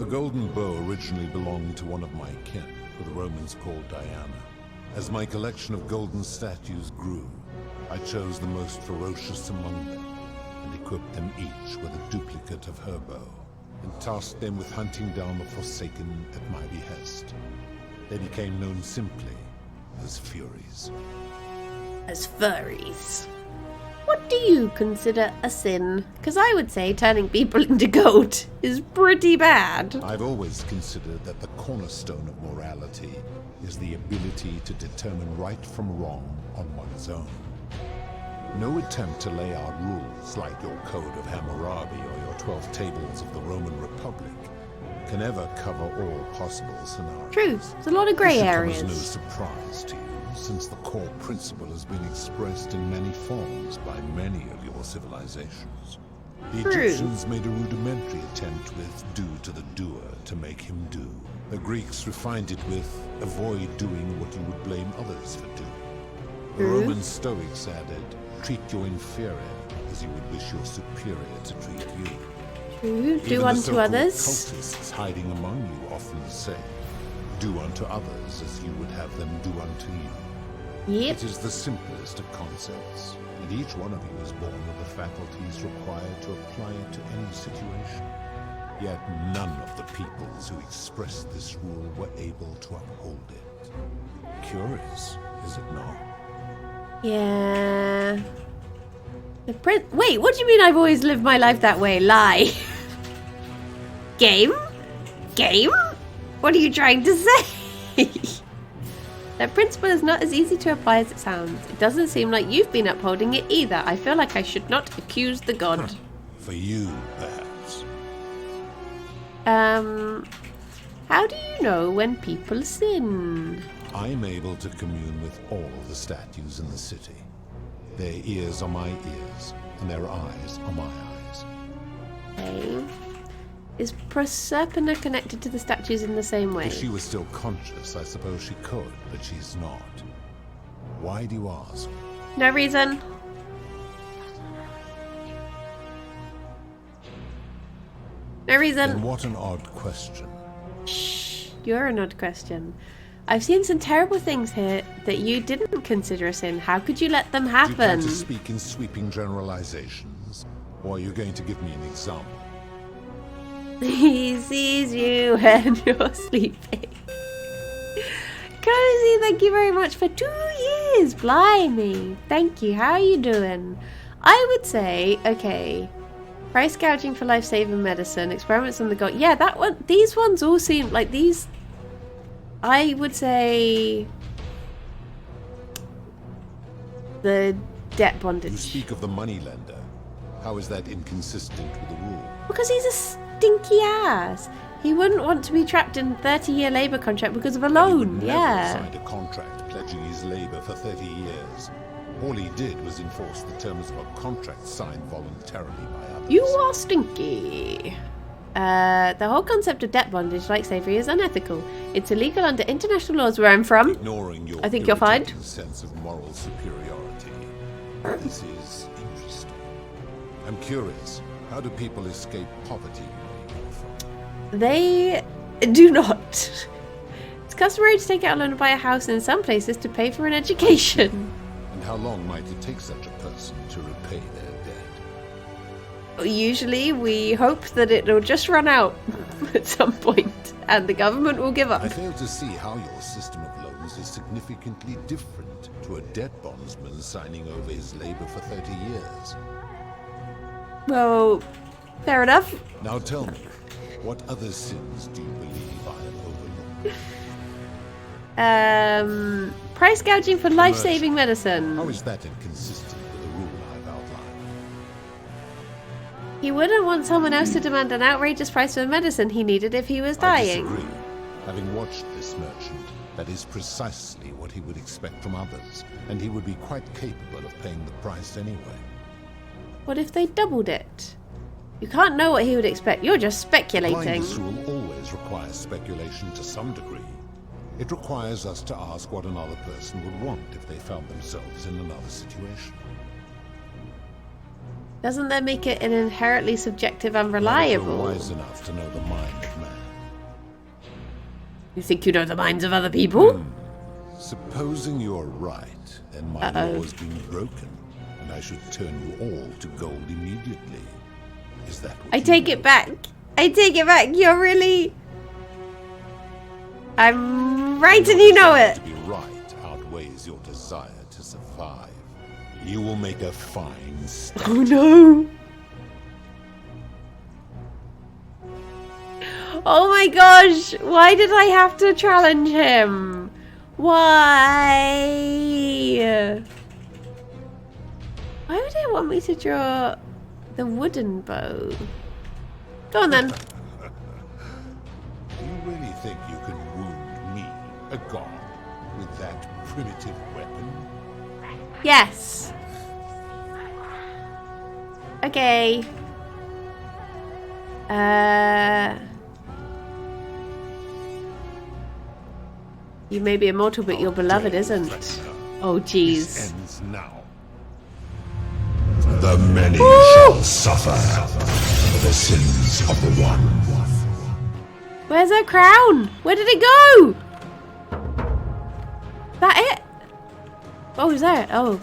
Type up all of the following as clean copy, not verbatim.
golden bow originally belonged to one of my kin, who the Romans called Diana. As my collection of golden statues grew, I chose the most ferocious among them, and equipped them each with a duplicate of her bow, and tasked them with hunting down the Forsaken at my behest. They became known simply as Furies. As furries. What do you consider a sin? Because I would say turning people into goat is pretty bad. I've always considered that the cornerstone of morality is the ability to determine right from wrong on one's own. No attempt to lay out rules like your Code of Hammurabi or your 12 Tables of the Roman Republic can ever cover all possible scenarios. True, there's a lot of grey This areas. should come as no surprise to you, since the core principle has been expressed in many forms by many of your civilizations. The True. Egyptians made a rudimentary attempt with do to the doer to make him do. The Greeks refined it with avoid doing what you would blame others for doing. The True. Roman Stoics added, treat your inferior as you would wish your superior to treat you. True, Even do the unto so-called others. cultists hiding among you often say, do unto others as you would have them do unto you. Yep. It is the simplest of concepts, and each one of you is born with the faculties required to apply it to any situation. Yet none of the peoples who expressed this rule were able to uphold it. Curious, is it not? Yeah. Wait, what do you mean I've always lived my life that way? Lie. Game? Game? What are you trying to say? That principle is not as easy to apply as it sounds. It doesn't seem like you've been upholding it either. I feel like I should not accuse the god. For you, perhaps. How do you know when people sin? I'm able to commune with all the statues in the city. Their ears are my ears, and their eyes are my eyes. Okay. Is Proserpina connected to the statues in the same way? If she was still conscious, I suppose she could, but she's not. Why do you ask? No reason. No reason. Then what an odd question. Shh, you're an odd question. I've seen some terrible things here that you didn't consider a sin. How could you let them Do you plan happen? to speak in sweeping generalizations, or are you going to give me an example? He sees you when you're sleeping. Cozy, thank you very much for 2 years. Blimey. Thank you. How are you doing? I would say, okay, price gouging for life-saving medicine, experiments on the god. Yeah, that one. These ones all seem like these. I would say the debt You bondage. speak of the moneylender. How is that inconsistent with the rule? Because he's a stinky ass. He wouldn't want to be trapped in a 30-year labour contract because of a He loan. would never Yeah. signed a contract pledging his labor for 30 years. All he did was enforce the terms of a contract signed voluntarily by others. You are stinky. The whole concept of debt bondage, like slavery, is unethical. It's illegal under international laws where I'm from. Ignoring your I think you're fine. irritating sense of moral superiority. This is interesting. I'm curious. How do people escape poverty where you come from? They do not. It's customary to take out a loan to buy a house, and in some places to pay for an education. And how long might it take such a person to repay their debt? Usually, we hope that it'll just run out at some point, and the government will give up. I fail to see how your system of loans is significantly different to a debt bondsman signing over his labor for 30 years. Well, fair enough. Now tell me, what other sins do you believe I have overlooked? Price gouging for life-saving medicine. How is that inconsistent with the rule I've outlined? He wouldn't want someone else to demand an outrageous price for the medicine he needed if he was I dying. disagree. Having watched this merchant, that is precisely what he would expect from others, and he would be quite capable of paying the price anyway. What if they doubled it? You can't know what he would expect. You're just speculating. Applying this rule always requires speculation to some degree. It requires us to ask what another person would want if they found themselves in another situation. Doesn't that make it an inherently subjective and None of reliable? you are wise enough to know the mind of man. You think you know the minds of other people? Supposing you're right, and my law has been broken, and I should turn you all to gold immediately. Is that what I you take it want? back. I take it back. You're really... I'm right and you know it. To be right outweighs your desire to survive. You will make a fine start. Oh no. Oh my gosh. Why did I have to challenge him? Why? Why would it want me to draw the wooden bow? Go on then. Do you really think you can wound me, a god, with that primitive weapon? Yes. Okay. You may be immortal, but your beloved isn't. Oh, This jeez. ends now. The many shall suffer for the sins of the one. Where's her crown? Where did it go? That it? Oh, is there? Oh.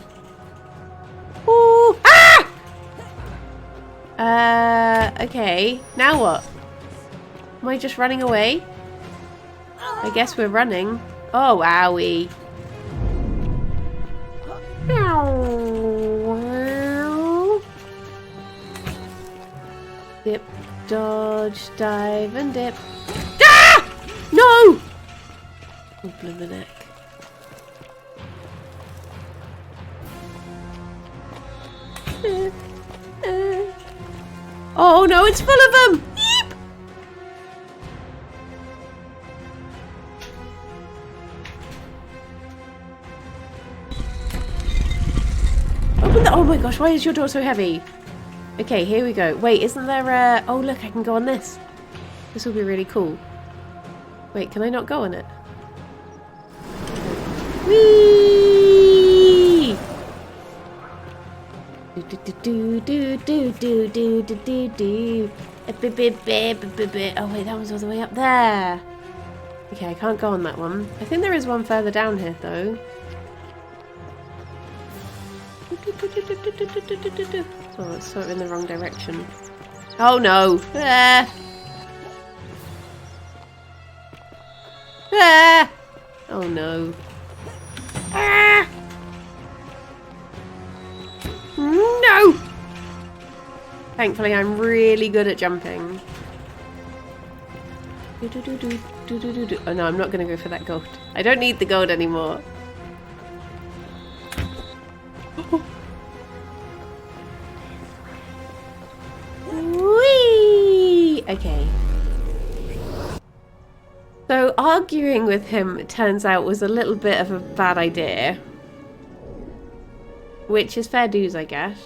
Ooh. Ah! Okay. Now what? Am I just running away? I guess we're running. Oh, wowie. Dip, dodge, dive, and dip. Ah! No! Oh, blimey neck. Oh no, it's full of them! Yeep! Open the— oh my gosh, why is your door so heavy? Okay, here we go. Wait, isn't there a— oh look, I can go on this. This will be really cool. Wait, can I not go on it? Whee! Do do do do do do do do do do. Oh wait, that was all the way up there. Okay, I can't go on that one. I think there is one further down here though. Oh, it's sort of in the wrong direction. Oh no! Ah! Ah! Oh no! Ah! No! Thankfully, I'm really good at jumping. Oh no, I'm not going to go for that gold. I don't need the gold anymore. Whee! Okay. So arguing with him, it turns out, was a little bit of a bad idea. Which is fair dues, I guess.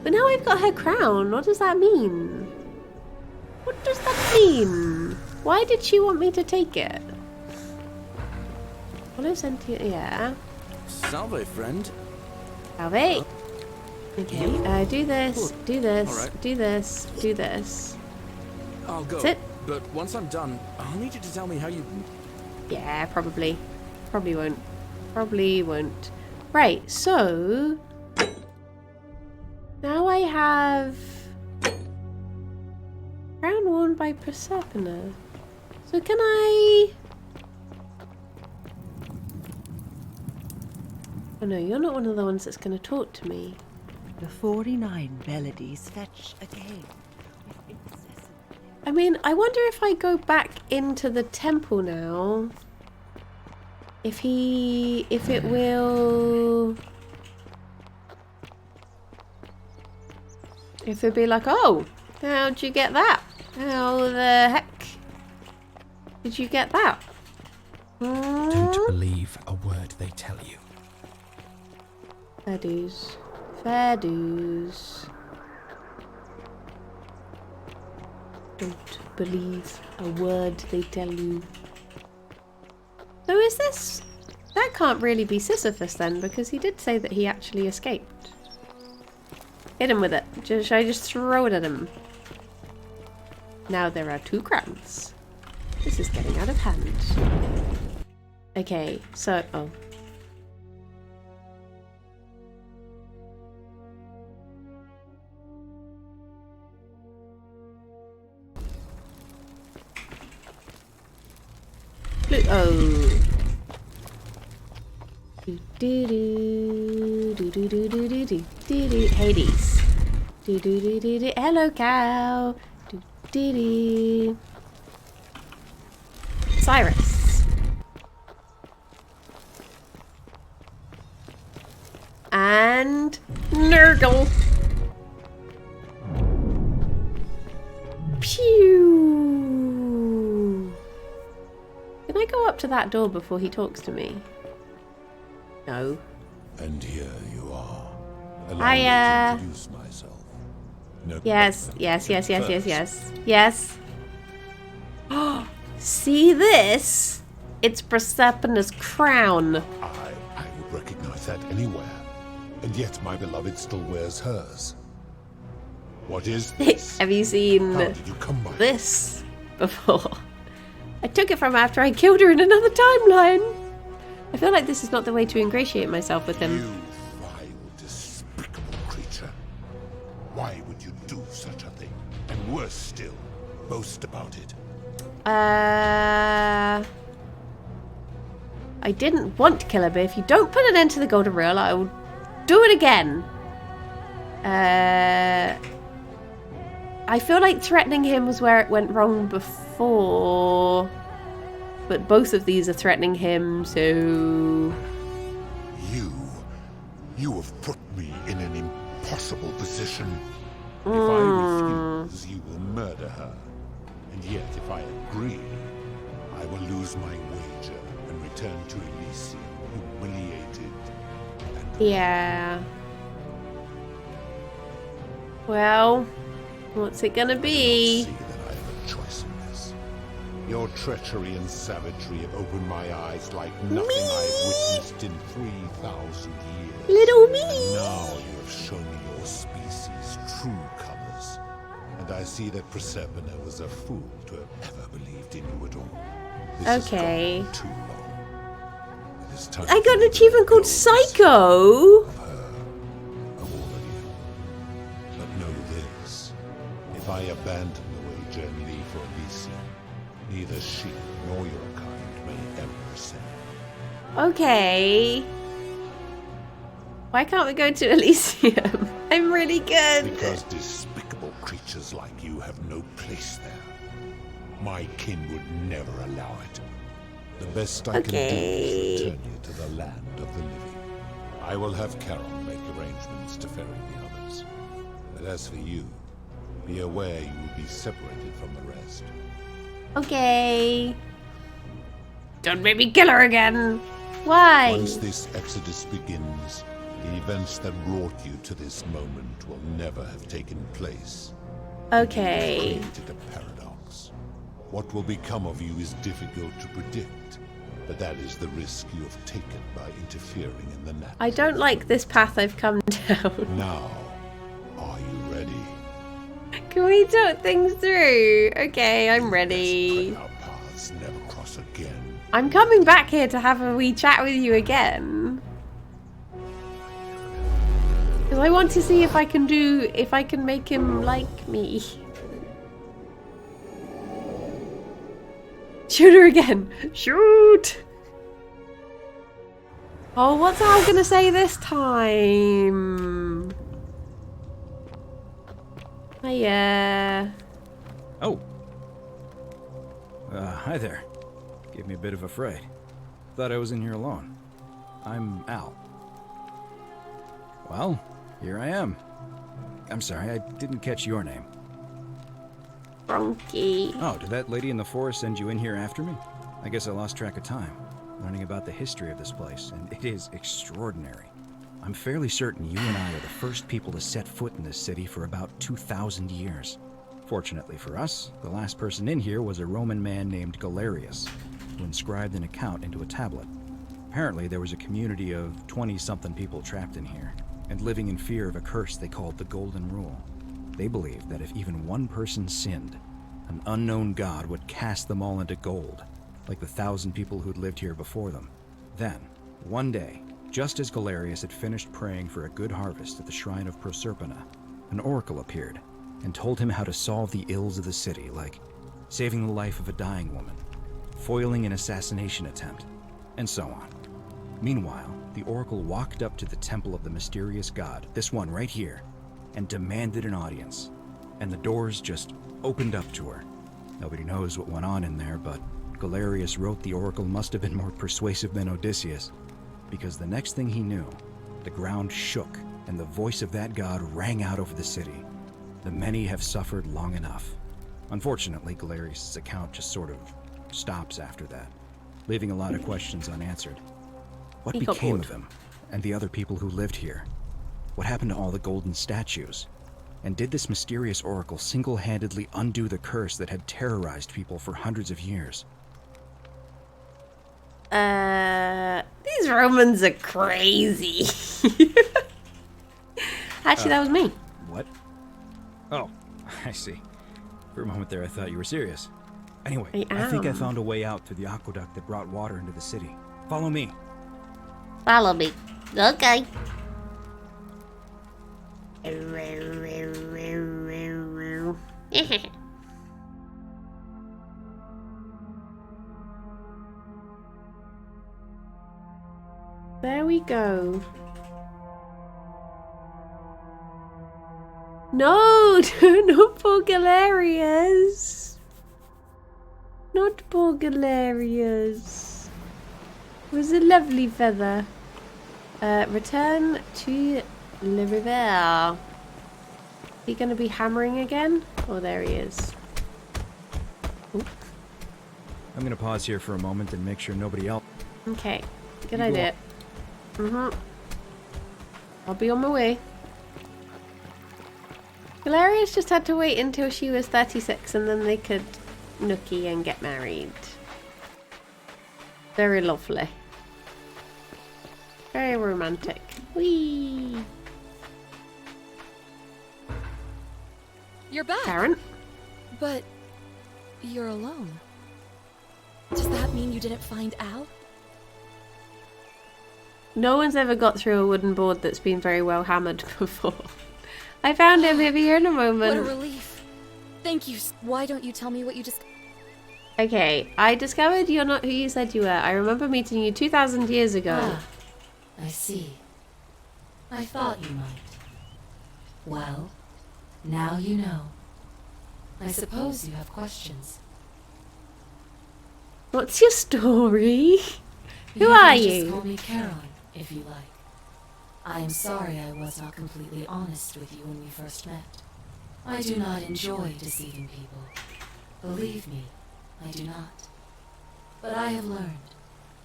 But now I've got her crown. What does that mean? What does that mean? Why did she want me to take it? Follow sentient, yeah. Salve, friend. Salve. Okay, do this, do this, Alright. do this, do this. I'll go. That's it. But once I'm done, I'll need you to tell me how you... Yeah, probably. Probably won't. Probably won't. Right, so... now I have... crown worn by Persephone. So can I... oh no, you're not one of the ones that's going to talk to me. The 49 melodies fetch again. I mean, I wonder if I go back into the temple now, if it will, if it'd be like, oh, how'd you get that? How the heck did you get that? Don't believe a word they tell you. Fair dues. Fair dues. Don't believe a word they tell you. So is this... that can't really be Sisyphus then, because he did say that he actually escaped. Hit him with it. Should I just throw it at him? Now there are two crowns. This is getting out of hand. Okay, so... Oh. Oh. Do do do do do do do do do do. Hades. Do do do do do. Hello, cow. Do do do. Cyrus. And Nurgle. Pew. Can I go up to that door before he talks to me? No. And here you are. Allow I, me to introduce myself. No Yes, problem. yes, yes, yes, yes, First, yes. Yes. Oh, see this? It's Persephone's crown. I would recognize that anywhere. And yet my beloved still wears hers. What is this? Have you seen How did you come by this before? I took it from after I killed her in another timeline. I feel like this is not the way to ingratiate myself with him. You vile, despicable creature. Why would you do such a thing? And worse still, boast about it. I didn't want to kill her, but if you don't put an end to the golden rule, I will do it again. I feel like threatening him was where it went wrong before. But both of these are threatening him, so... You have put me in an impossible position. If I refuse, you will murder her. And yet, if I agree, I will lose my wager and return to Elysium humiliated and... Yeah. Well, what's it gonna be? See that I have a choice in this. Your treachery and savagery have opened my eyes like nothing I've witnessed in 3,000 years. Little me! And now you have shown me your species' true colors. And I see that Persephone was a fool to have ever believed in you at all. This Okay. has gone too long. It is time I got for an you to achievement let called go Psycho! of her, of all of you. But know this. If I abandon the wager and leave for Elysium, neither she nor your kind may ever ascend. Okay. Why can't we go to Elysium? I'm really good. Because despicable creatures like you have no place there. My kin would never allow it. The best I can do is return you to the land of the living. I will have Charon make arrangements to ferry the others. But as for you, be aware you will be separated from the rest. Okay. Don't make me kill her again. Why? Once this exodus begins, the events that brought you to this moment will never have taken place. Okay. You've created a paradox. What will become of you is difficult to predict, but that is the risk you have taken by interfering in the natural. I don't like this path I've come down. Now, are you ready? Can we talk things through? Okay, I'm ready. Let's pray our paths never cross again. I'm coming back here to have a wee chat with you again. Because I want to see if I can make him like me. Shoot her again. Shoot! Oh, what's Al gonna say this time? Hiya. Oh. Hi there. Gave me a bit of a fright. Thought I was in here alone. I'm Al. Well, here I am. I'm sorry, I didn't catch your name. Bronky. Oh, did that lady in the forest send you in here after me? I guess I lost track of time, learning about the history of this place, and it is extraordinary. I'm fairly certain you and I are the first people to set foot in this city for about 2,000 years. Fortunately for us, the last person in here was a Roman man named Galerius, who inscribed an account into a tablet. Apparently, there was a community of 20-something people trapped in here, and living in fear of a curse they called the Golden Rule. They believed that if even one person sinned, an unknown god would cast them all into gold, like the 1,000 people who'd lived here before them. Then, one day, just as Galerius had finished praying for a good harvest at the shrine of Proserpina, an oracle appeared and told him how to solve the ills of the city, like saving the life of a dying woman, foiling an assassination attempt, and so on. Meanwhile, the oracle walked up to the temple of the mysterious god, this one right here, and demanded an audience. And the doors just opened up to her. Nobody knows what went on in there, but Galerius wrote the oracle must have been more persuasive than Odysseus, because the next thing he knew, the ground shook and the voice of that god rang out over the city. The many have suffered long enough. Unfortunately, Galerius' account just sort of stops after that, leaving a lot of questions unanswered. What He got became bored. of him and the other people who lived here? What happened to all the golden statues? And did this mysterious oracle single-handedly undo the curse that had terrorized people for hundreds of years? These Romans are crazy. Actually, that was me. What? Oh, I see. For a moment there, I thought you were serious. Anyway, I think I am. found a way out through the aqueduct that brought water into the city. Follow me. Follow me. Okay. There we go. No, not poor Galerius. Not poor Galerius. It was a lovely feather. Return to Le River. He gonna be hammering again? Oh, there he is. Oop. I'm gonna pause here for a moment and make sure nobody else... Okay, good You go idea. I'll be on my way. Galerius just had to wait until she was 36 and then they could nookie and get married. Very lovely. Very romantic. Whee! You're back. Karen? But you're alone. Does that mean you didn't find Al? No one's ever got through a wooden board that's been very well hammered before. I found him. He'll be here in a What a moment. relief. Thank you. Why don't you tell me what you just... Okay, I discovered you're not who you said you were. I remember meeting you 2,000 years ago. Ah, I see. I thought you might. Well, now you know. I suppose you have questions. What's your story? Who You are can you? Just call me Caroline, if you like. I am sorry I was not completely honest with you when we first met. I do not enjoy deceiving people. Believe me, I do not. But I have learned,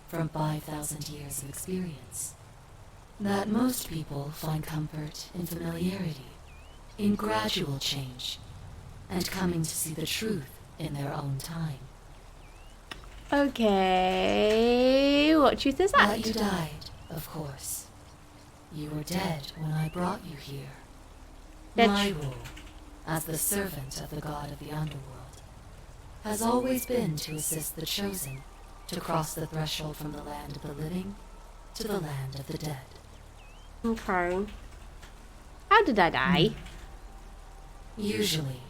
from 5,000 years of experience, that most people find comfort in familiarity, in gradual change, and coming to see the truth in their own time. Okay, what truth is that? That you died, of course. You were dead when I brought you here. That's My true. role, as the servant of the god of the underworld, has always been to assist the chosen to cross the threshold from the land of the living to the land of the dead. Okay. How did I die? Usually,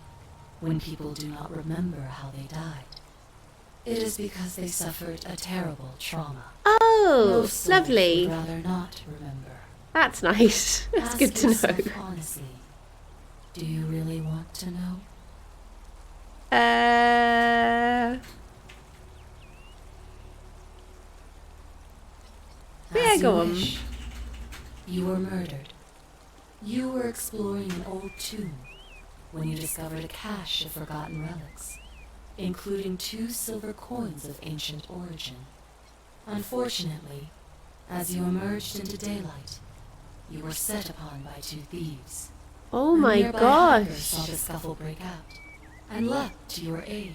when people do not remember how they died, it is because they suffered a terrible trauma. Oh, Most souls lovely. would rather not remember. That's nice. That's Ask good to know. yourself honestly, do you really want to know? Yeah, As go you on. wish. You were murdered. You were exploring an old tomb when you discovered a cache of forgotten relics, including 2 silver coins of ancient origin. Unfortunately, as you emerged into daylight, you were set upon by 2 thieves. Oh A my nearby hacker saw gosh. the scuffle break out and leapt to your aid,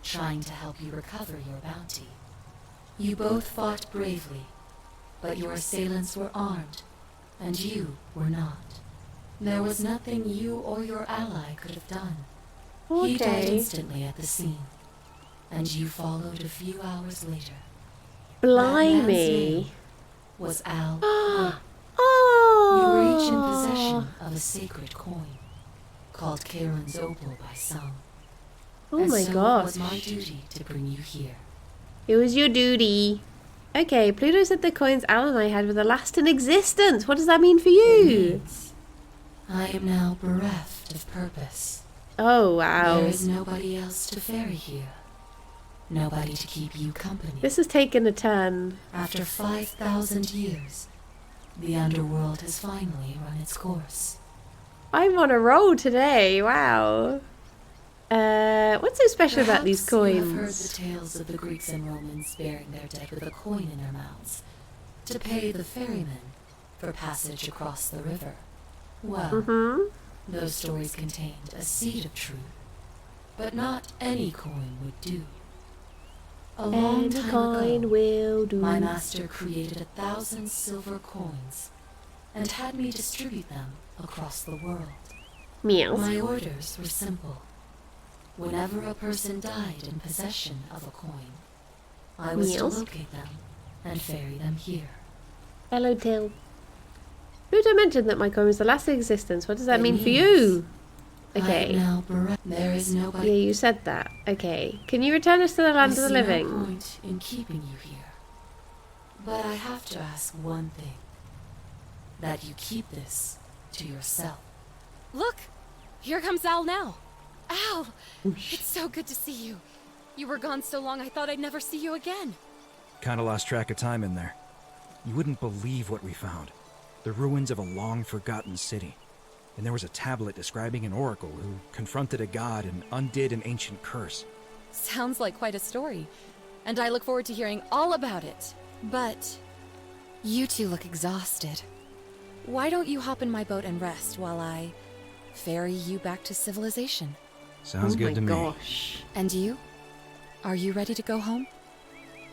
trying to help you recover your bounty. You both fought bravely, but your assailants were armed, and you were not. There was nothing you or your ally could have done. He died Okay. instantly at the scene, and you followed a few hours later. Blimey. Was Al. You were each in possession of a sacred coin, called Karen's Opal by some. Oh and my so gosh. it was my duty to bring you here. It was your duty. Okay, Pluto said the coins Al and I had were the last in existence. What does that mean for It you? means I am now bereft of purpose. Oh, wow. There is nobody else to ferry here. Nobody to keep you company. This has taken a turn. After 5,000 years, the underworld has finally run its course. I'm on a roll today. Wow. What's so special about these Perhaps you have heard the coins? tales of the Greeks and Romans burying their dead with a coin in their mouths to pay the ferryman for passage across the river. Well, Mm-hmm. those stories contained a seed of truth, but not any coin would do. A long Any time coin ago, will do. my master created 1,000 silver coins and had me distribute them across the world. Meows. My orders were simple. Whenever a person died in possession of a coin, I was Meows. to locate them and ferry them here. Hello, Till. Pluto mentioned that my coin was the last in existence. What does that It mean for means you? I am Okay. now there is Yeah, nobody. you said that. Okay. Can you return us to the land I of the see living? no point in keeping you here. But I have to ask one thing. That you keep this to yourself. Look! Here comes Al now. Al! It's so good to see you. You were gone so long I thought I'd never see you again. Kinda lost track of time in there. You wouldn't believe what we found. The ruins of a long-forgotten city. And there was a tablet describing an oracle who confronted a god and undid an ancient curse. Sounds like quite a story. And I look forward to hearing all about it. But you two look exhausted. Why don't you hop in my boat and rest while I ferry you back to civilization? Sounds Oh good to my me. gosh. And you? Are you ready to go home?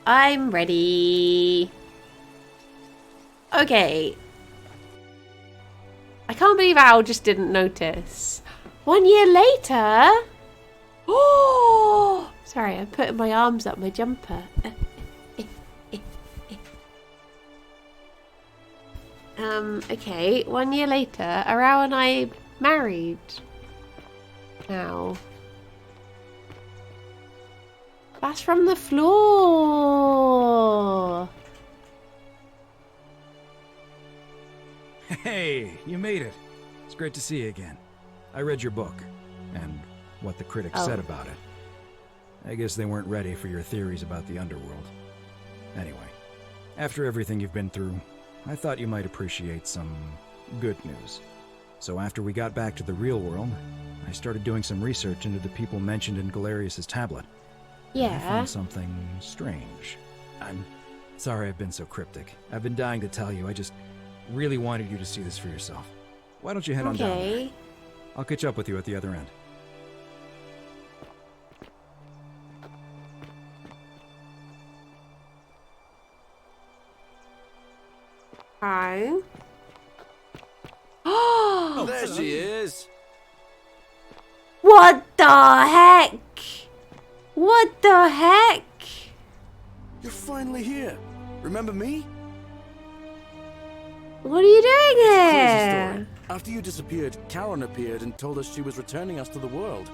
I'm ready. Okay. I can't believe Al just didn't notice. 1 year later? Oh! Sorry, I'm putting my arms up my jumper. Okay, 1 year later, are Al and I married? Now. That's from the floor. Hey, you made it. It's great to see you again. I read your book, and what the critics said about it. I guess they weren't ready for your theories about the underworld. Anyway, after everything you've been through, I thought you might appreciate some good news. So after we got back to the real world, I started doing some research into the people mentioned in Galerius' tablet. I Yeah. found something strange. I'm sorry I've been so cryptic. I've been dying to tell you. I just really wanted you to see this for yourself. Why don't you head on down there? Okay. I'll catch up with you at the other end. Hi. Oh, there she is. What the heck? What the heck? You're finally here. Remember me? What are you doing Crazy here? story. After you disappeared, Karen appeared and told us she was returning us to the world.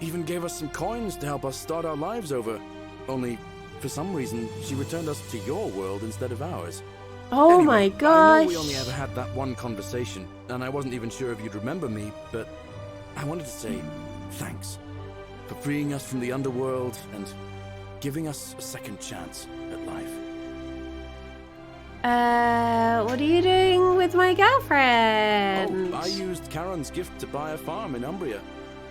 Even gave us some coins to help us start our lives over. Only, for some reason, she returned us to your world instead of ours. Oh Anyway, my I gosh. know we only ever had that one conversation, and I wasn't even sure if you'd remember me, but I wanted to say thanks for freeing us from the underworld and giving us a second chance at life. What are you doing with my girlfriend? Oh, I used Karen's gift to buy a farm in Umbria.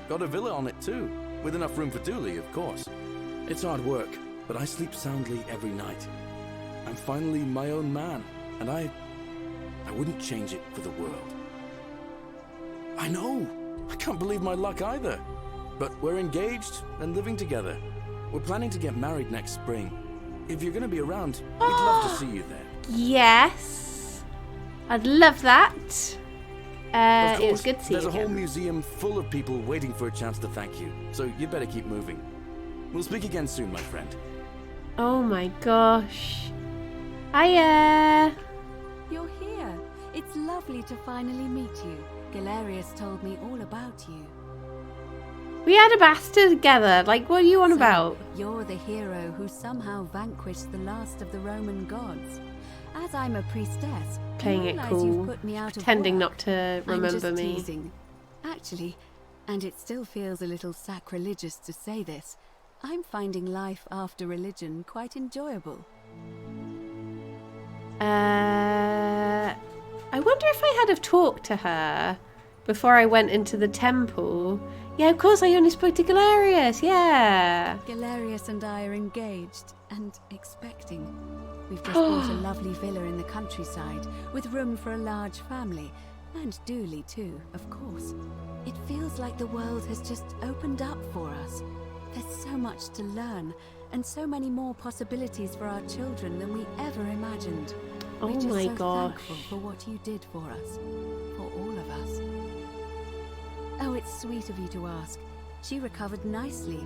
Got a villa on it too, with enough room for Dooley, of course. It's hard work, but I sleep soundly every night. I'm finally my own man, and I wouldn't change it for the world. I know! I can't believe my luck either. But we're engaged and living together. We're planning to get married next spring. If you're gonna be around, we'd love to see you there. Yes. I'd love that. Of It was course, good to see there's you a whole again. museum full of people waiting for a chance to thank you, so you'd better keep moving. We'll speak again soon, my friend. Oh my gosh. Hiya. You're here. It's lovely to finally meet you. Galerius told me all about you. We had a bath together. Like, what are you on So, about? You're the hero who somehow vanquished the last of the Roman gods. As I'm a priestess, Playing I it realize cool, you've put me out pretending of not work. to I'm remember just me. teasing. Actually, and it still feels a little sacrilegious to say this, I'm finding life after religion quite enjoyable. I wonder if I had have talked to her before I went into the temple. Yeah, of course, I only spoke to Galerius, yeah. Galerius and I are engaged and expecting. We've just bought a lovely villa in the countryside with room for a large family, and Dooley too, of course. It feels like the world has just opened up for us. There's so much to learn, and so many more possibilities for our children than we ever imagined. Oh We're just my so gosh. thankful for what you did for us, for all of us. Oh, it's sweet of you to ask. She recovered nicely.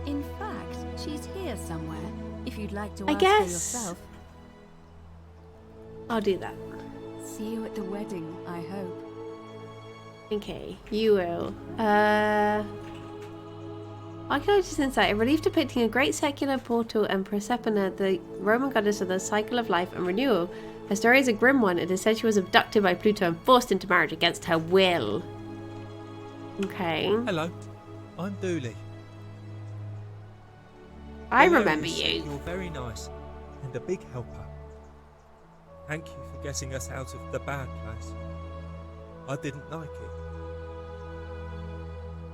In fact, she's here somewhere. If you'd like to I ask guess. her yourself. I'll do that. See you at the wedding, I hope. Okay, you will. Archaeologist's insight. A relief depicting a great circular portal and Proserpina, the Roman goddess of the cycle of life and renewal. Her story is a grim one. It is said she was abducted by Pluto and forced into marriage against her will. Okay. Hello, I'm Dooley. I Galerius remember said you. You're very nice and a big helper. Thank you for getting us out of the bad place. I didn't like it.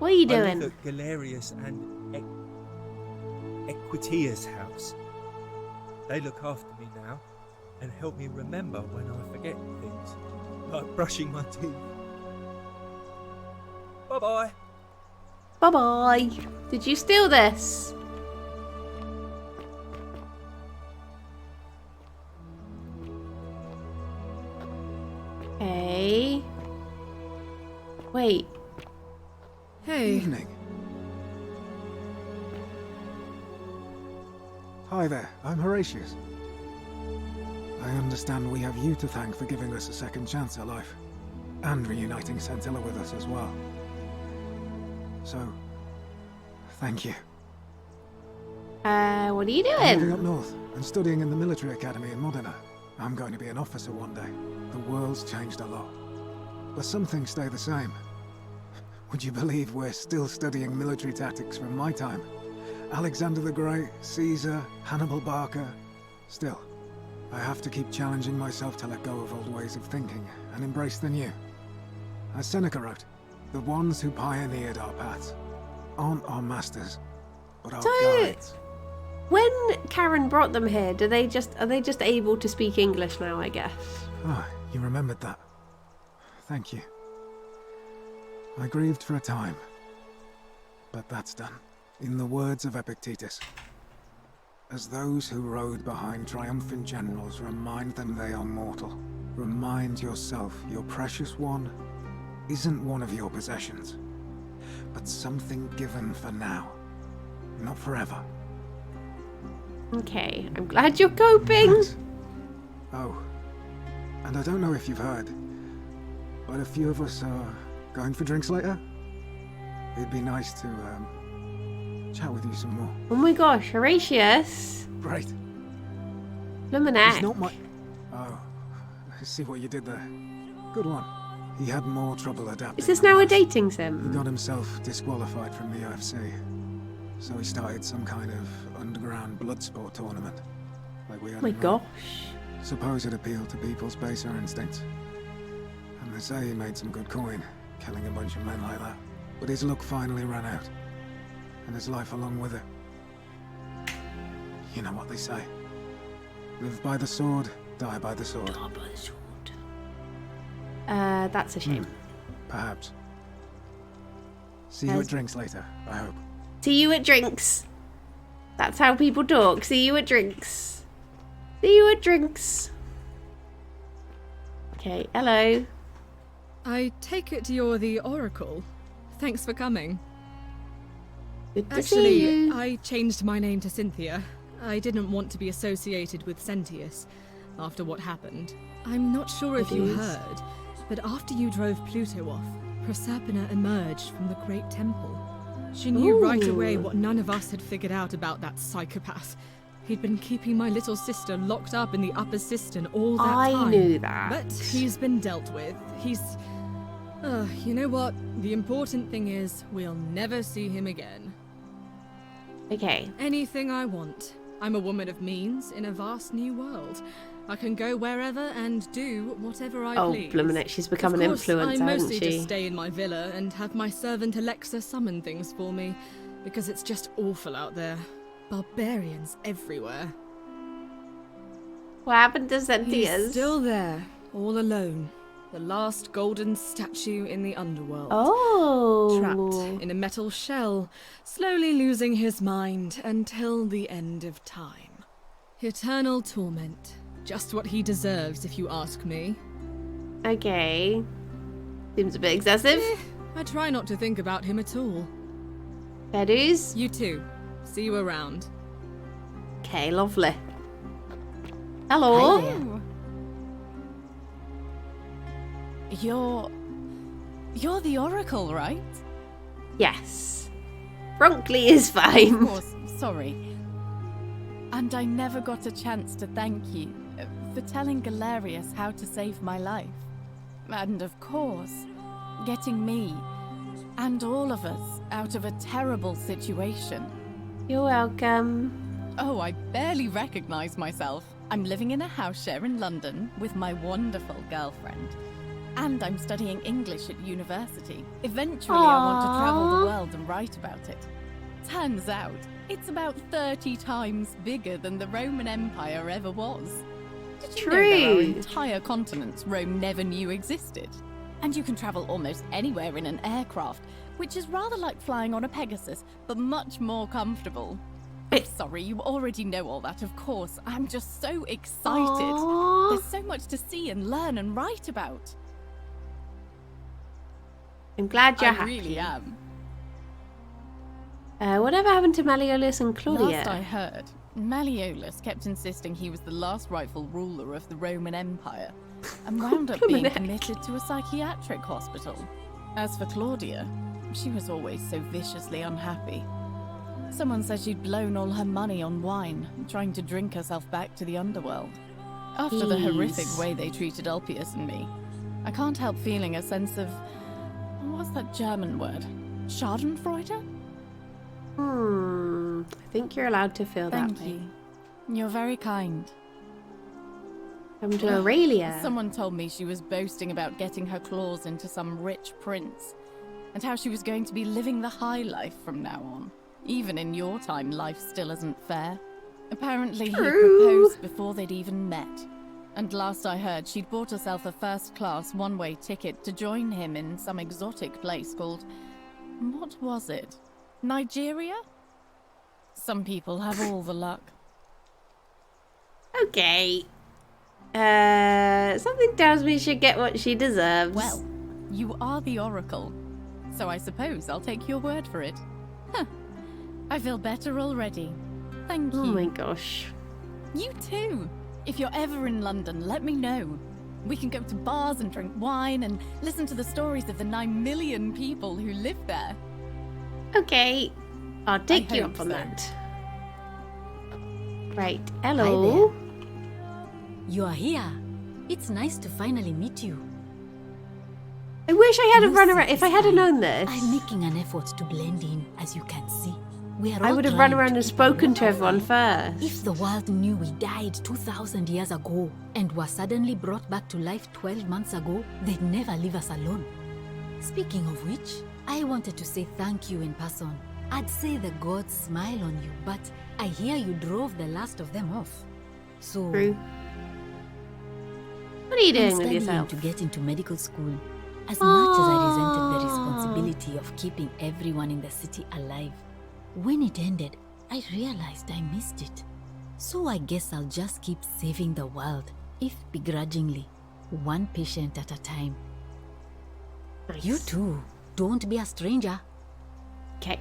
What are you I doing? live at Galerius and Equitia's house. They look after me now and help me remember when I forget things, like brushing my teeth. Bye-bye. Bye-bye. Did you steal this? Okay. Wait. Hey. Evening. Hi there, I'm Horatius. I understand we have you to thank for giving us a second chance at life, and reuniting Centilla with us as well. So, thank you. What are you I'm moving up doing? north and studying in the military academy in Modena. I'm going to be an officer one day. The world's changed a lot, but some things stay the same. Would you believe we're still studying military tactics from my time? Alexander the Great, Caesar, Hannibal Barca. Still, I have to keep challenging myself to let go of old ways of thinking and embrace the new. As Seneca wrote, the ones who pioneered our paths aren't our masters, but our guides. When Karen brought them here, are they just able to speak English now, I guess? Ah, you remembered that. Thank you. I grieved for a time, but that's done. In the words of Epictetus, as those who rode behind triumphant generals remind them they are mortal, remind yourself your precious one isn't one of your possessions, but something given for now, not forever. Okay, I'm glad you're coping. Thanks. Oh, and I don't know if you've heard, but a few of us are going for drinks later. It'd be nice to chat with you some more. Oh my gosh, Horatius. Great. Luminac. He's not my... Oh, I see what you did there. Good one. He had more trouble adapting. Is this than now a most. dating He sim? got himself disqualified from the UFC, so he started some kind of underground blood sport tournament, like we had Oh my in Rome. gosh. Suppose it appealed to people's baser instincts. And they say he made some good coin, killing a bunch of men like that. But his luck finally ran out, and his life along with it. You know what they say. Live by the sword, die by the sword. That's a shame. Perhaps. See you Yes. at drinks later, I hope. See you at drinks. That's how people talk. See you at drinks. See you at drinks. Okay, hello. I take it you're the Oracle. Thanks for coming. Good to Actually, see you. I changed my name to Cynthia. I didn't want to be associated with Sentius after what happened. I'm not sure if you heard, but after you drove Pluto off, Proserpina emerged from the Great Temple. She knew right away what none of us had figured out about that psychopath. He'd been keeping my little sister locked up in the upper cistern all that time. I knew that. But he's been dealt with. He's... you know what? The important thing is, we'll never see him again. Okay. Anything I want. I'm a woman of means in a vast new world. I can go wherever and do whatever I please. Oh, Bluminette, she's become an influencer, I hasn't mostly she? just stay in my villa and have my servant Alexa summon things for me, because it's just awful out there. Barbarians everywhere. What happened to Sentius? He's still there, all alone. The last golden statue in the underworld. Oh. Trapped in a metal shell, slowly losing his mind until the end of time. Eternal torment. Just what he deserves, if you ask me. Okay. Seems a bit excessive. I try not to think about him at all. Fair dues. You too. See you around. Okay, lovely. Hello. Oh. You're the Oracle, right? Yes. Bronkley is fine. Of course, sorry. And I never got a chance to thank you for telling Galerius how to save my life. And of course, getting me and all of us out of a terrible situation. You're welcome. Oh, I barely recognize myself. I'm living in a house share in London with my wonderful girlfriend. And I'm studying English at university. Eventually, I want to travel the world and write about it. Turns out, it's about 30 times bigger than the Roman Empire ever was. Did you know there are entire continents Rome never knew existed? And you can travel almost anywhere in an aircraft, which is rather like flying on a Pegasus, but much more comfortable. Sorry, you already know all that, of course. I'm just so excited. There's so much to see and learn and write about. I'm glad you're I happy. really am. Whatever happened to Malleolus and Claudia? Last I heard, Malleolus kept insisting he was the last rightful ruler of the Roman Empire, and wound up being committed to a psychiatric hospital. As for Claudia, she was always so viciously unhappy. Someone said she'd blown all her money on wine, trying to drink herself back to the underworld. After the horrific way they treated Ulpius and me, I can't help feeling a sense of... what's that German word? Schadenfreude? I think you're allowed to feel that way. Thank you. You're very kind. Come to Aurelia. Someone told me she was boasting about getting her claws into some rich prince, and how she was going to be living the high life from now on. Even in your time, life still isn't fair. Apparently he proposed before they'd even met. And last I heard, she'd bought herself a first-class one-way ticket to join him in some exotic place called... what was it? Nigeria? Some people have all the luck. Okay. Something tells me she'll get what she deserves. Well, you are the Oracle, so I suppose I'll take your word for it. Huh. I feel better already. Thank you. Oh my gosh. You too. If you're ever in London, let me know. We can go to bars and drink wine and listen to the stories of the 9 million people who live there. Okay. I'll take you up on that. Right. Hello. You are here. It's nice to finally meet you. I wish I had a run around. If I had known this, I'm making an effort to blend in, as you can see. We are I all would have run trying around and spoken to everyone first. If the world knew we died 2,000 years ago and were suddenly brought back to life 12 months ago, they'd never leave us alone. Speaking of which, I wanted to say thank you in person. I'd say the gods smile on you, but I hear you drove the last of them off. So... True. What are you doing I'm with studying yourself? to get into medical school. As much as I resented the responsibility of keeping everyone in the city alive, when it ended, I realized I missed it. So I guess I'll just keep saving the world, if begrudgingly, one patient at a time. You too. Don't be a stranger. Okay.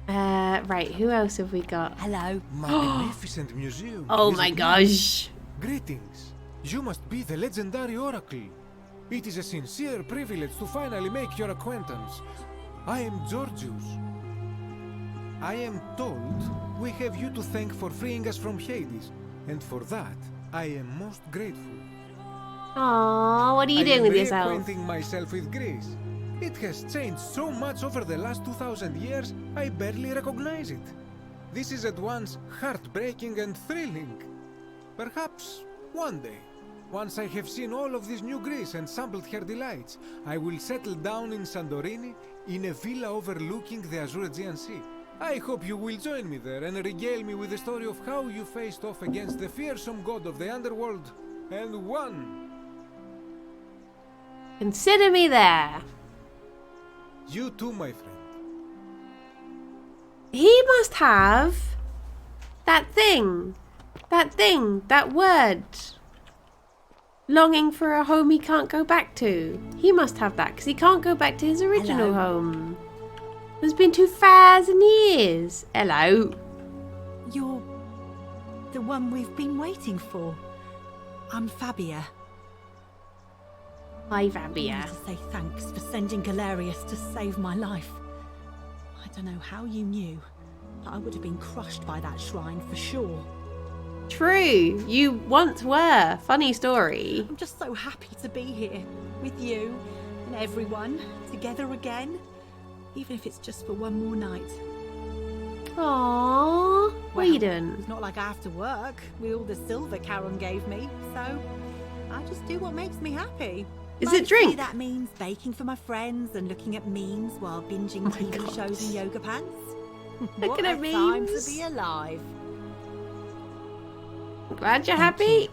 Right, who else have we got? Hello. Magnificent museum. Oh is my it not? gosh. Greetings. You must be the legendary Oracle. It is a sincere privilege to finally make your acquaintance. I am Georgius. I am told we have you to thank for freeing us from Hades, and for that, I am most grateful. Aww, what are you doing with yourself? I am reacquainting myself with Greece. It has changed so much over the last 2,000 years, I barely recognize it. This is at once heartbreaking and thrilling. Perhaps one day, once I have seen all of this new Greece and sampled her delights, I will settle down in Santorini in a villa overlooking the Azure Aegean Sea. I hope you will join me there and regale me with the story of how you faced off against the fearsome god of the underworld and won. Consider me there. You too, my friend. He must have that thing, that word. Longing for a home he can't go back to. He must have that because he can't go back to his original home. It's been 2,000 years. Hello. You're the one we've been waiting for. I'm Fabia. Hi, Fabia. I wanted to say thanks for sending Galerius to save my life. I don't know how you knew, but I would have been crushed by that shrine for sure. True. You once were. Funny story. I'm just so happy to be here with you and everyone together again, even if it's just for one more night. Aww. What are you doing? It's not like I have to work with all the silver Charon gave me, so I just do what makes me happy. Is it drink? That means baking for my friends and looking at memes while binging TV shows and yoga pants. Looking at memes. Time to memes. be alive. Glad you're Thank happy. you.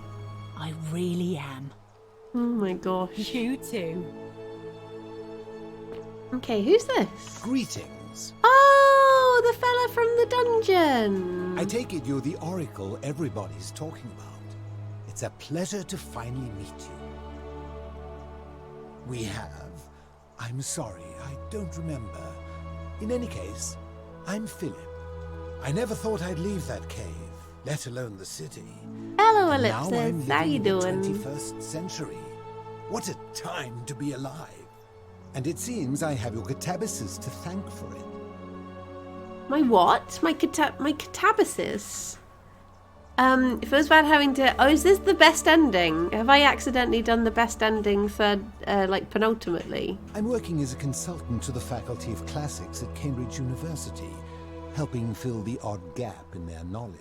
I really am. Oh my gosh. You too. Okay, who's this? Greetings. Oh, the fella from the dungeon. I take it you're the oracle everybody's talking about. It's a pleasure to finally meet you. We have. I'm sorry, I don't remember. In any case, I'm Philip. I never thought I'd leave that cave, let alone the city. Hello, And now I'm Ellipsis. How living you in the doing? 21st century. What a time to be alive. And it seems I have your catabasis to thank for it. My what? My catabasis? It feels bad having to... Oh, is this the best ending? Have I accidentally done the best ending for, like, penultimately? I'm working as a consultant to the Faculty of Classics at Cambridge University, helping fill the odd gap in their knowledge.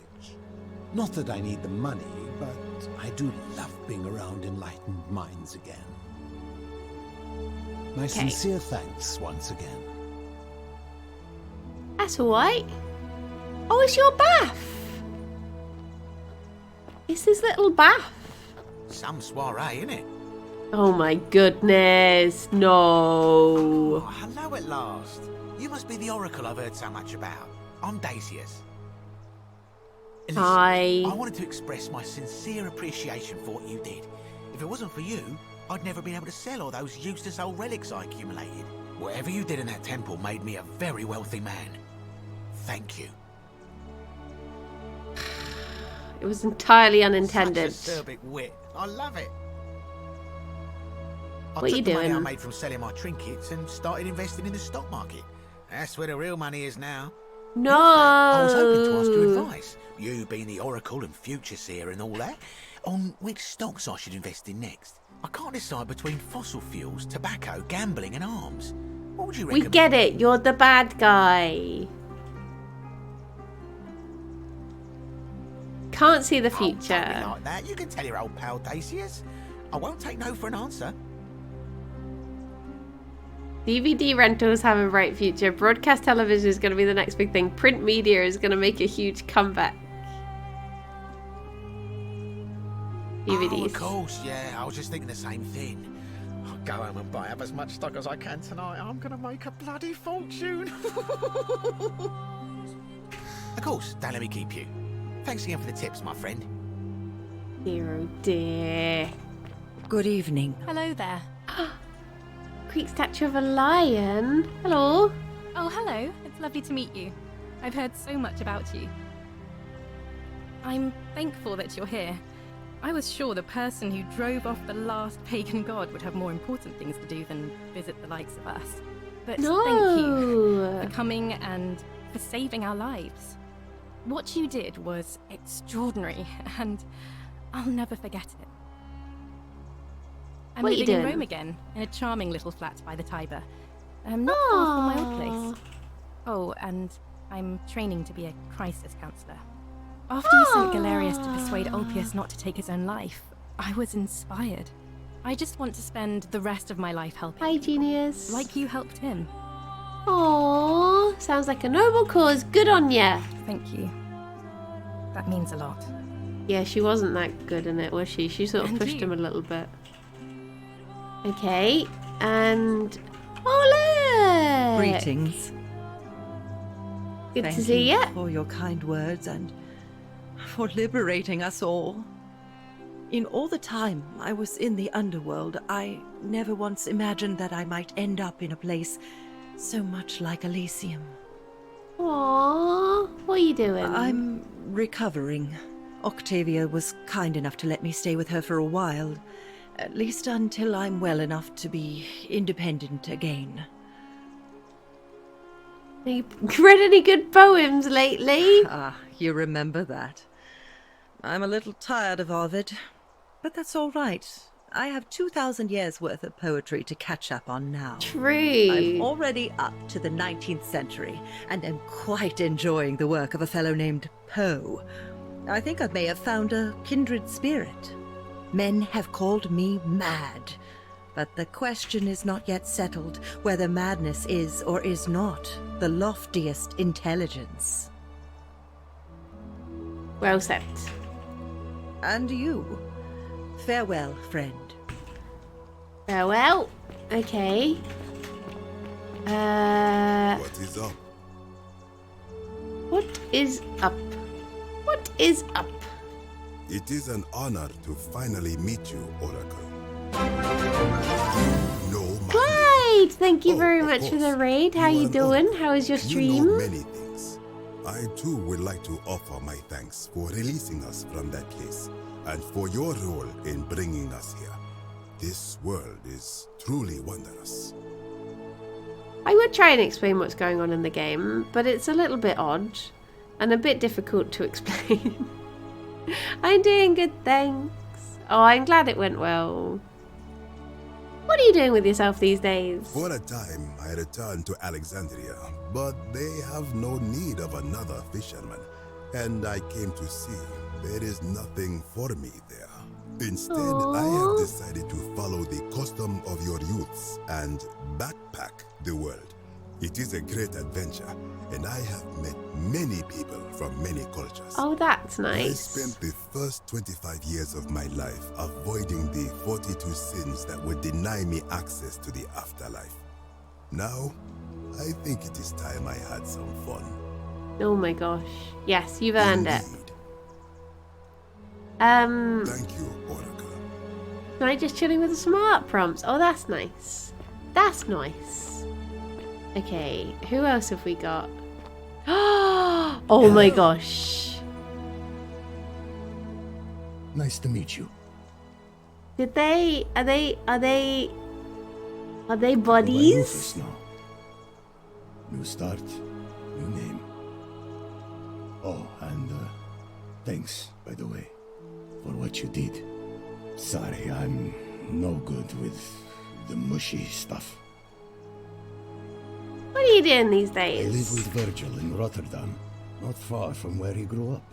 Not that I need the money, but I do love being around enlightened minds again. My sincere thanks once again. That's alright. Oh, it's your bath. It's his little bath. Some soiree, innit? Oh my goodness, no. Oh, hello at last. You must be the oracle I've heard so much about. I'm Dacius. Listen, Hi. I wanted to express my sincere appreciation for what you did. If it wasn't for you, I'd never been able to sell all those useless old relics I accumulated. Whatever you did in that temple made me a very wealthy man. Thank you. It was entirely unintended. Such acerbic wit. I love it. What I are you took the money I doing? made from selling my trinkets and started investing in the stock market. That's where the real money is now. No. I was hoping to ask your advice, you being the oracle and future seer and all that, on which stocks I should invest in next. I can't decide between fossil fuels, tobacco, gambling and arms. What would you We recommend? get it. You're the bad guy. Can't see the Don't be future. like that. You can tell your old pal Dacius. I won't take no for an answer. DVD rentals have a bright future. Broadcast television is going to be the next big thing. Print media is going to make a huge comeback. DVDs. Oh, of course, yeah. I was just thinking the same thing. I'll go home and buy up as much stock as I can tonight. I'm going to make a bloody fortune. Of course, don't let me keep you. Thanks again for the tips, my friend. Dear, oh dear. Good evening. Hello there. Creek statue of a lion. Hello. Oh, hello. It's lovely to meet you. I've heard so much about you. I'm thankful that you're here. I was sure the person who drove off the last pagan god would have more important things to do than visit the likes of us. But thank you for coming and for saving our lives. What you did was extraordinary, and I'll never forget it. I'm What are you living in doing? Rome again, in a charming little flat by the Tiber. Not far from my old place. Oh, and I'm training to be a crisis counselor. After you sent Galerius to persuade Ulpius not to take his own life, I was inspired. I just want to spend the rest of my life helping. Hi, Genius. Like you helped him. Aww, sounds like a noble cause. Good on ya. Thank you. That means a lot. Yeah, she wasn't that good in it, was she? She sort of And pushed you. him a little bit. Okay, and Oleg! Greetings. Good Thank to see you ya. for your kind words and for liberating us all. In all the time I was in the underworld, I never once imagined that I might end up in a place so much like Elysium. Aww, what are you doing? I'm recovering. Octavia was kind enough to let me stay with her for a while, at least until I'm well enough to be independent again. Have you read any good poems lately? Ah, you remember that. I'm a little tired of Ovid, but that's all right. I have 2,000 years worth of poetry to catch up on now. True. I'm already up to the 19th century, and am quite enjoying the work of a fellow named Poe. I think I may have found a kindred spirit. Men have called me mad, but the question is not yet settled whether madness is or is not the loftiest intelligence. Well said. And you. Farewell, friend. Farewell. Okay. What is up? What is up? What is up? It is an honor to finally meet you, Oracle. No, Clyde, thank you very of much for course. the raid. How you doing? How is your You know stream? many things. I too would like to offer my thanks for releasing us from that place and for your role in bringing us here. This world is truly wondrous. I would try and explain what's going on in the game, but it's a little bit odd and a bit difficult to explain. I'm doing good, thanks. Oh, I'm glad it went well. What are you doing with yourself these days? For a time, I returned to Alexandria, but they have no need of another fisherman, and I came to see there is nothing for me there. Instead, I have decided to follow the custom of your youths and backpack the world. It is a great adventure, and I have met many people from many cultures. Oh, that's I nice. spent the first 25 years of my life avoiding the 42 sins that would deny me access to the afterlife. Now, I think it is time I had some fun. Oh my gosh. Yes, you've earned it. Thank you, Oracle. Am I just chilling with the smart prompts? Oh, that's nice. That's nice. Okay, who else have we got? Oh my gosh. Nice to meet you. Did they... Are they Rufus buddies? now. New start, new name. Oh, and thanks, by the way, for what you did. Sorry, I'm no good with the mushy stuff. What are you doing these I days? live with Virgil in Rotterdam, not far from where he grew up.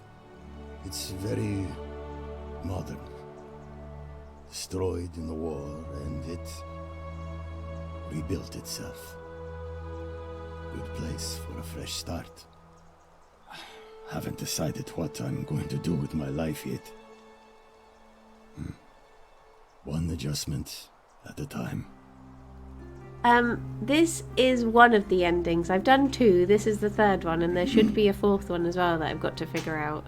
It's very modern. Destroyed in the war, and it rebuilt itself. Good place for a fresh start. Haven't decided what I'm going to do with my life yet. One adjustment at a time. This is one of the endings. I've done 2. This is the 3rd one, and there should be a 4th one as well that I've got to figure out.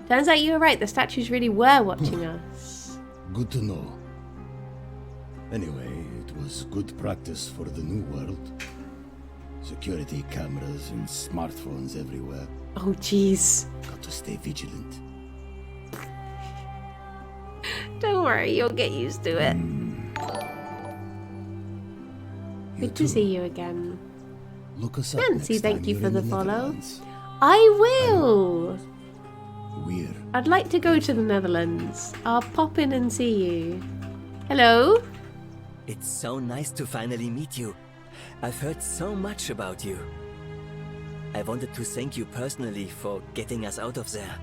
Turns out you were right. The statues really were watching us. Good to know. Anyway, It was good practice for the new world. Security cameras and smartphones everywhere. Oh, jeez. Got to stay vigilant. Don't worry, you'll get used to it. Good to see you again. Look us up Nancy, next thank time you you're for in the the follow. Netherlands. I will. We're I'd like to go to the Netherlands. I'll pop in and see you. Hello? It's so nice to finally meet you. I've heard so much about you. I wanted to thank you personally for getting us out of there.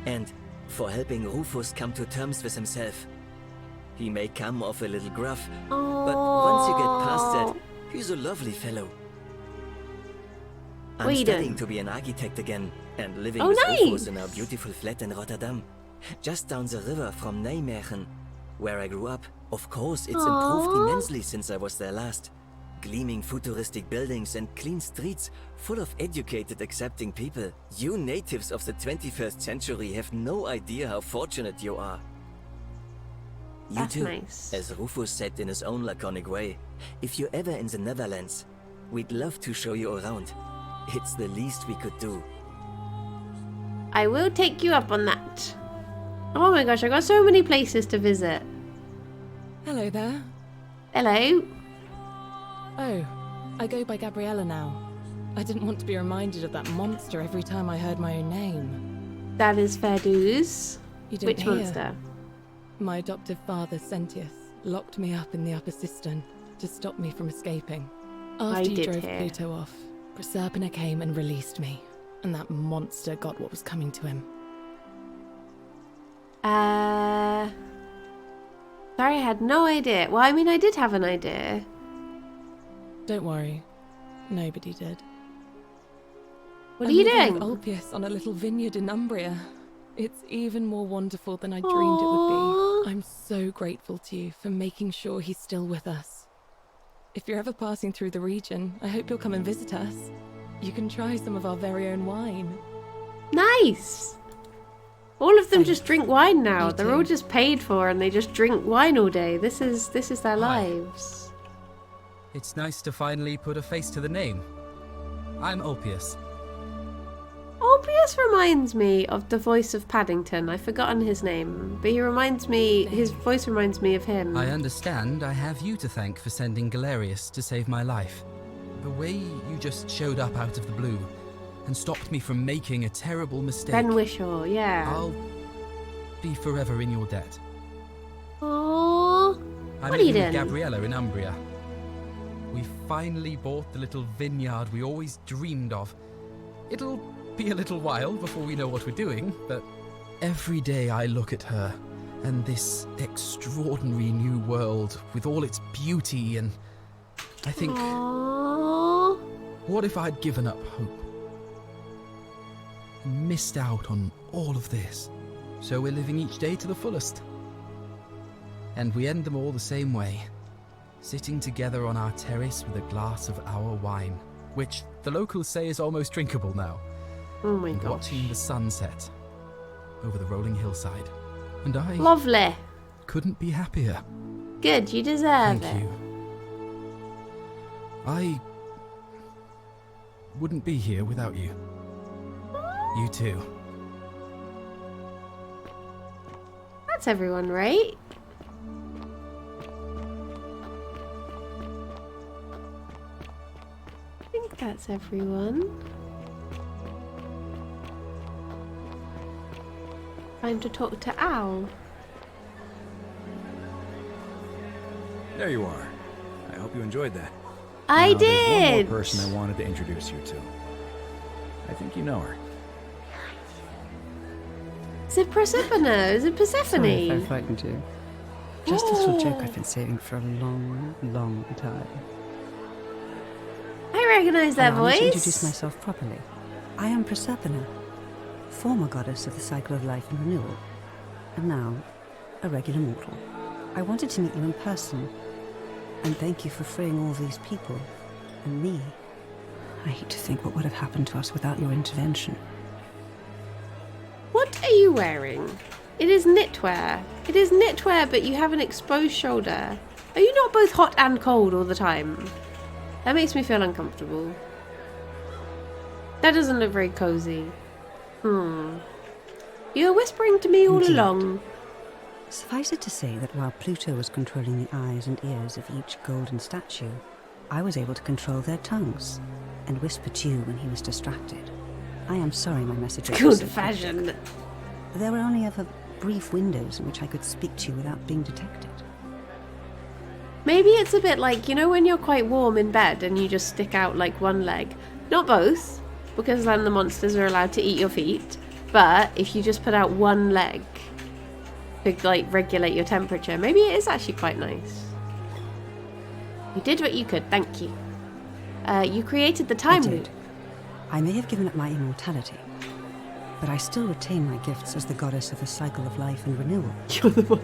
And for helping Rufus come to terms with himself. He may come off a little gruff, but once you get past that, he's a lovely fellow. I'm What are you studying doing? to be an architect again, and living Oh, with nice. Rufus in our beautiful flat in Rotterdam. Just down the river from Nijmegen, where I grew up. Of course, it's improved Aww. immensely since I was there last. Gleaming futuristic buildings and clean streets full of educated, accepting people. You natives of the 21st century have no idea how fortunate you are. You That's too, nice. as Rufus said in his own laconic way, if you're ever in the Netherlands, we'd love to show you around. It's the least we could do. I will take you up on that. Oh my gosh, I got so many places to visit. Hello there. Hello. Oh, I go by Gabriella now. I didn't want to be reminded of that monster every time I heard my own name. That is fair dues. You didn't Which hear. monster? My adoptive father, Sentius, locked me up in the upper cistern to stop me from escaping. I After he did drove hear. Pluto off, Proserpina came and released me, and that monster got what was coming to him. Sorry, I had no idea. Well, I mean, I did have an idea. Don't worry, nobody did. What are I'm you living doing? with Ulpius on a little vineyard in Umbria. It's even more wonderful than I dreamed it would be. I'm so grateful to you for making sure he's still with us. If you're ever passing through the region, I hope you'll come and visit us. You can try some of our very own wine. Nice. All of them just drink wine now. You They're all too. just paid for, and they just drink wine all day. This is their lives. It's nice to finally put a face to the name. I'm Ulpius. Ulpius reminds me of the voice of Paddington. I've forgotten his name, but he reminds me. His voice reminds me of him. I understand I have you to thank for sending Galerius to save my life. The way you just showed up out of the blue and stopped me from making a terrible mistake. Ben Wishaw, yeah. I'll be forever in your debt. Aww. I'm What are you living with doing? Gabriella in Umbria. We finally bought the little vineyard we always dreamed of. It'll be a little while before we know what we're doing, but every day I look at her and this extraordinary new world with all its beauty, and I think, Aww. what if I'd given up hope and missed out on all of this? So we're living each day to the fullest. And we end them all the same way, sitting together on our terrace with a glass of our wine, which the locals say is almost drinkable now. Oh my and gosh. watching the sunset over the rolling hillside. And I Lovely. couldn't be happier. Good, you deserve Thank it. you. I wouldn't be here without you. You too. That's everyone, right? I think that's everyone. Time to talk to Al. There you are. I hope you enjoyed that. I Now, there's one did. more person I wanted to introduce you to. I think you know her. Is it Proserpina? Is it Persephone? Sorry if I frightened you. Just a little joke I've been saving for a long, long time. I recognise that Allow me to voice. introduce myself properly. I am Proserpina, former goddess of the cycle of life and renewal, and now a regular mortal. I wanted to meet you in person, and thank you for freeing all these people, and me. I hate to think what would have happened to us without your intervention. What are you wearing? It is knitwear. It is knitwear, but you have an exposed shoulder. Are you not both hot and cold all the time? That makes me feel uncomfortable. That doesn't look very cozy. You're whispering to me all Indeed. along. Suffice it to say that while Pluto was controlling the eyes and ears of each golden statue, I was able to control their tongues and whisper to you when he was distracted. I am sorry my messages were Good so fashion. cryptic. There were only ever brief windows in which I could speak to you without being detected. Maybe it's a bit like, you know when you're quite warm in bed and you just stick out like one leg? Not both, because then the monsters are allowed to eat your feet. But if you just put out one leg to like regulate your temperature, maybe it is actually quite nice. You did what you could, thank you. You created the time loop. I may have given up my immortality, but I still retain my gifts as the goddess of the cycle of life and renewal.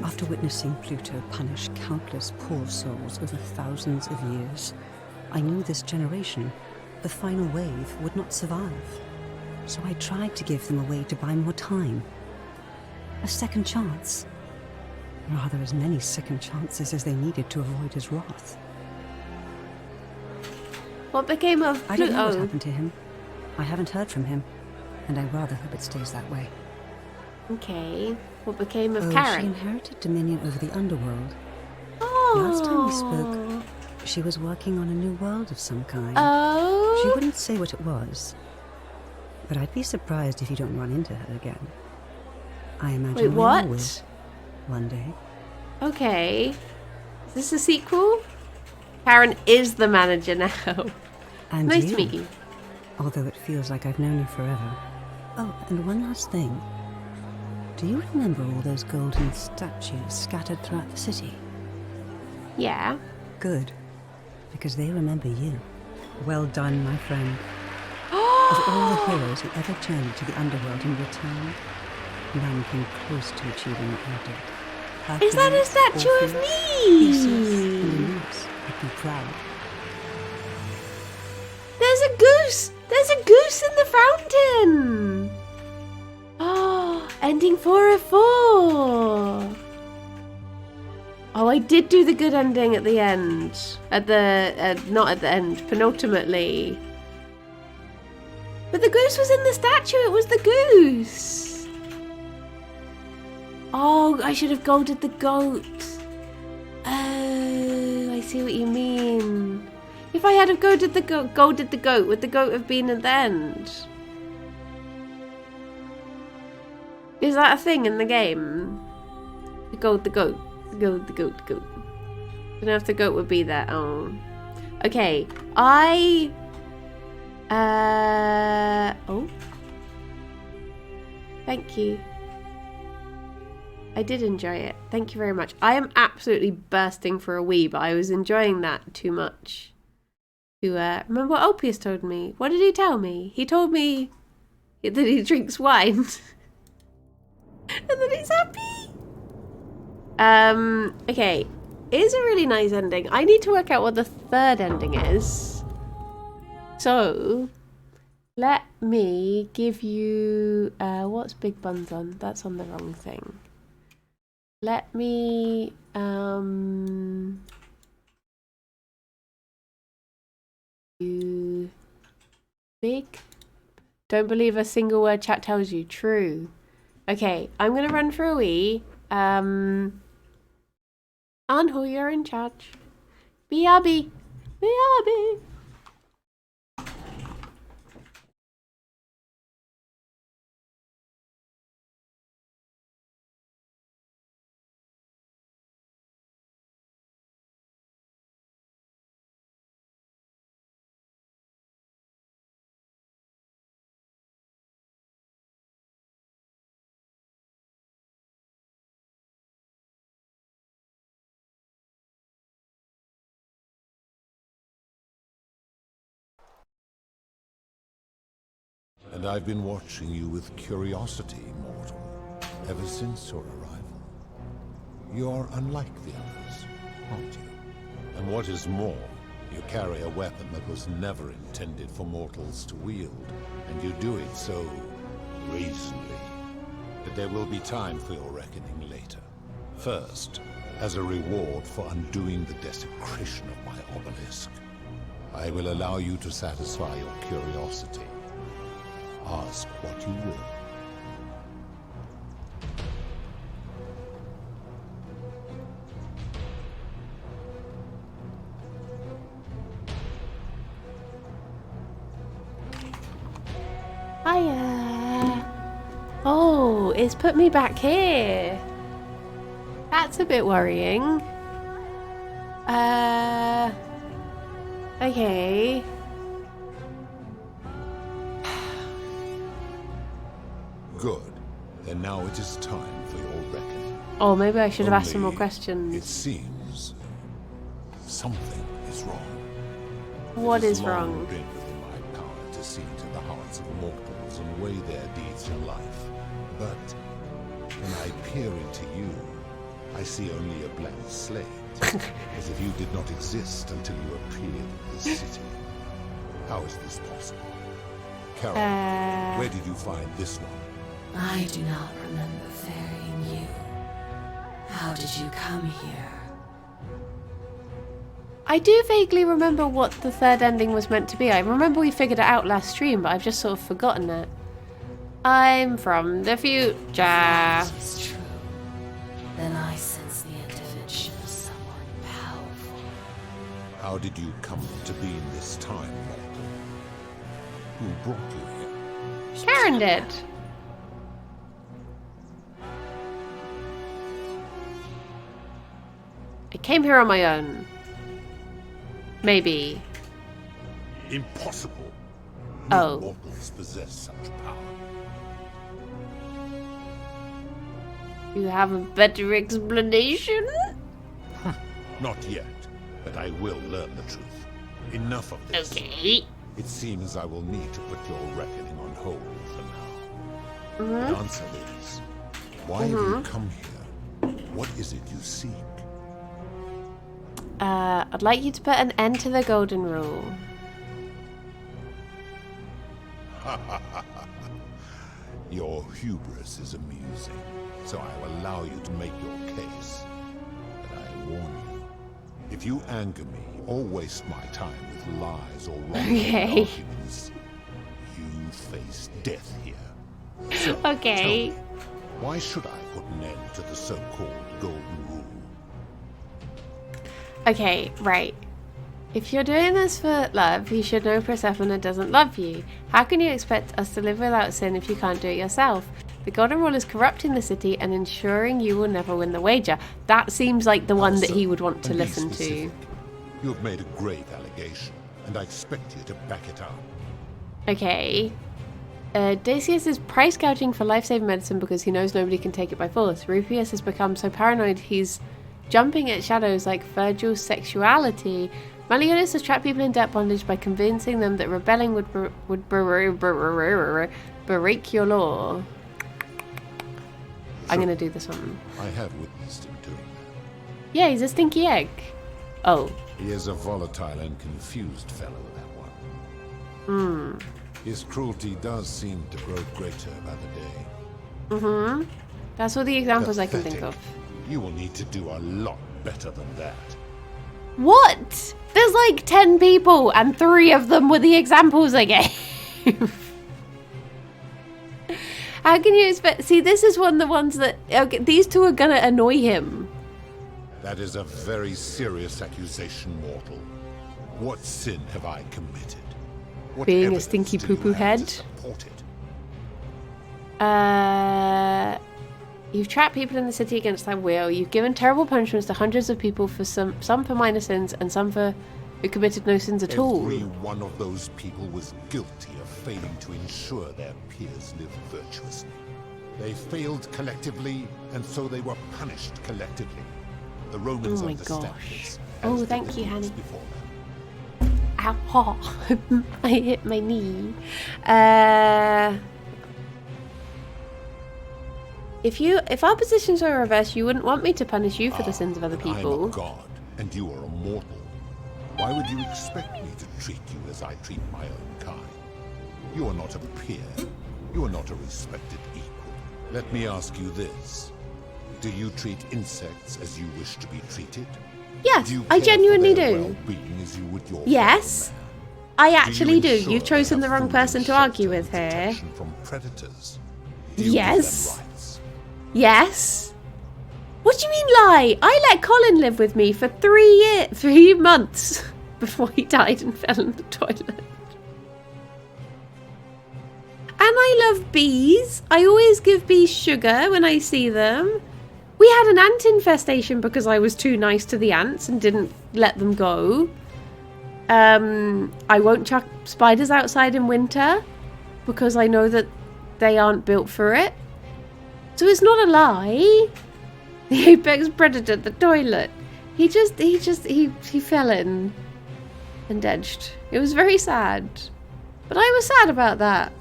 After witnessing Pluto punish countless poor souls over thousands of years, I knew this generation, the final wave, would not survive. So I tried to give them a way to buy more time. A second chance. Rather, as many second chances as they needed to avoid his wrath. What became of I don't know what Pluto? happened to him. I haven't heard from him, and I rather hope it stays that way. Okay. What became of She Karen? inherited dominion over the underworld. Oh. Last time we spoke, she was working on a new world of some kind. Oh. She wouldn't say what it was, but I'd be surprised if you don't run into her again. I imagine Wait, we all what? will, one day. Okay. Is this a sequel? Karen is the manager now. And Nice to meet you. Although it feels like I've known you forever. Oh, and one last thing. Do you remember all those golden statues scattered throughout the city? Yeah. Good, because they remember you. Well done, my friend. Of all the heroes who ever journeyed to the underworld and returned, none came close to achieving what you did. Is that a Hercules, statue of Orpheus, me? and Aeneas would be proud. There's a goose! There's a goose in the fountain! Oh, ending 4 of 4! Oh, I did do the good ending at the end. At the, not at the end, penultimately. But the goose was in the statue, it was the goose! Oh, I should have golded the goat. Oh, I see what you mean. If I had have golded the goat, would the goat have been at the end? Is that a thing in the game? The goat, the goat. The goat, the goat, the goat. Don't know if the goat would be there. Oh. Okay. Oh. Thank you. I did enjoy it. Thank you very much. I am absolutely bursting for a wee, but I was enjoying that too much to remember what Ulpius told me. What did he tell me? He told me that he drinks wine and that he's happy. Okay. It is a really nice ending. I need to work out what the third ending is. So, let me give you... what's Big Buns on? That's on the wrong thing. Let me... you... Big... Don't believe a single word chat tells you. True. Okay, I'm going to run for a wee. Anhu, you're in charge. BRB. BRB. And I've been watching you with curiosity, mortal, ever since your arrival. You're unlike the others, aren't you? And what is more, you carry a weapon that was never intended for mortals to wield, and you do it so brazenly. But there will be time for your reckoning later. First, As a reward for undoing the desecration of my obelisk, I will allow you to satisfy your curiosity. Ask what you will. Hiya. Oh, it's put me back here. That's a bit worrying. Okay. Good. Then now it is time for your reckoning. Oh, maybe I should have asked some more Only questions. It seems something is wrong. What It is has long wrong? been within my power to see into the hearts of mortals and weigh their deeds in life. But when I peer into you, I see only a blank slate, as if you did not exist until you appeared in this city. How is this possible? Carol, where did you find this one? I do not remember ferrying you. How did you come here? I do vaguely remember what the third ending was meant to be. I remember we figured it out last stream, but I've just sort of forgotten it. I'm from the future. If it's true, then I sense the intervention of someone powerful. How did you come to be in this time, mortal? Who brought you here? Karen did. I came here on my own. Maybe. Impossible. Oh. No mortals possess such power. You have a better explanation? Not yet, but I will learn the truth. Enough of this. Okay. It seems I will need to put your reckoning on hold for now. Mhm. The answer is, why have you come here? What is it you seek? I'd like you to put an end to the golden rule. Your hubris is amusing, so I will allow you to make your case. But I warn you, if you anger me or waste my time with lies or wrong Okay. arguments, you face death here. So, Okay. tell me, why should I put an end to the so-called golden rule? Okay, right. If you're doing this for love, you should know Persephone doesn't love you. How can you expect us to live without sin if you can't do it yourself? The golden rule is corrupting the city and ensuring you will never win the wager. That seems like the one that he would want to And be listen to. specific. You have made a grave allegation, and I expect you to back it up. Okay. Decius is price gouging for life-saving medicine because he knows nobody can take it by force. Rupius has become so paranoid he's jumping at shadows like Virgil's sexuality. Malleolus has trapped people in debt bondage by convincing them that rebelling would break your law. I'm gonna do this one. I have witnessed him doing that. Yeah, he's a stinky egg. Oh. He is a volatile and confused fellow, that one. Hmm. His cruelty does seem to grow greater by the day. Mm-hmm. That's all the examples I can think Pathetic. of. You will need to do a lot better than that. What? There's like 10 people and 3 of them were the examples I gave. How can you expect... See, this is one of the ones that... Okay, these 2 are gonna annoy him. That is a very serious accusation, mortal. What sin have I committed? What Being a evidence stinky do you poo-poo have to head. support it? You've trapped people in the city against their will. You've given terrible punishments to hundreds of people for some for minor sins and some for who committed no sins at all. Every one of those people was guilty of failing to ensure their peers lived virtuously. They failed collectively, and so they were punished collectively. The Romans Oh my understand gosh. this. Oh, as did thank the you, Greeks Hanny. before them. Ow, I hit my knee. If our positions were reversed, you wouldn't want me to punish you for the sins of other I'm a people. god, and you are a mortal. Why would you expect me to treat you as I treat my own kind? You are not a peer. You are not a respected equal. Let me ask you this. Do you treat insects as you wish to be treated? Yes, Do you I care for genuinely their do. well-being as you would your Yes, I actually do. ensure You've they chosen the have wrong food and person to argue with here. protection from predators? Do you give them Yes. rights? Yes. What do you mean lie? I let Colin live with me for 3 months before he died and fell in the toilet. And I love bees. I always give bees sugar when I see them. We had an ant infestation because I was too nice to the ants and didn't let them go. I won't chuck spiders outside in winter because I know that they aren't built for it. So it's not a lie. The apex predator, the toilet. He fell in and edged. It was very sad. But I was sad about that.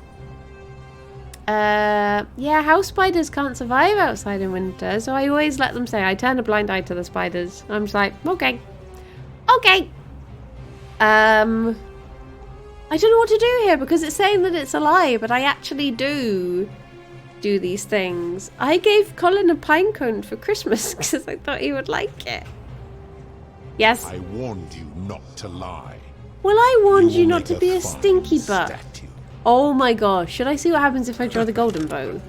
Yeah, house spiders can't survive outside in winter, so I always let them say, I turn a blind eye to the spiders. I'm just like, okay. Okay. I don't know what to do here because it's saying that it's a lie, but I actually do these things. I gave Colin a pine cone for Christmas because I thought he would like it. Yes. I warned you not to lie. Well, I warned you will not make to a be a fine stinky butt. Oh my gosh, should I see what happens if I draw the golden bow?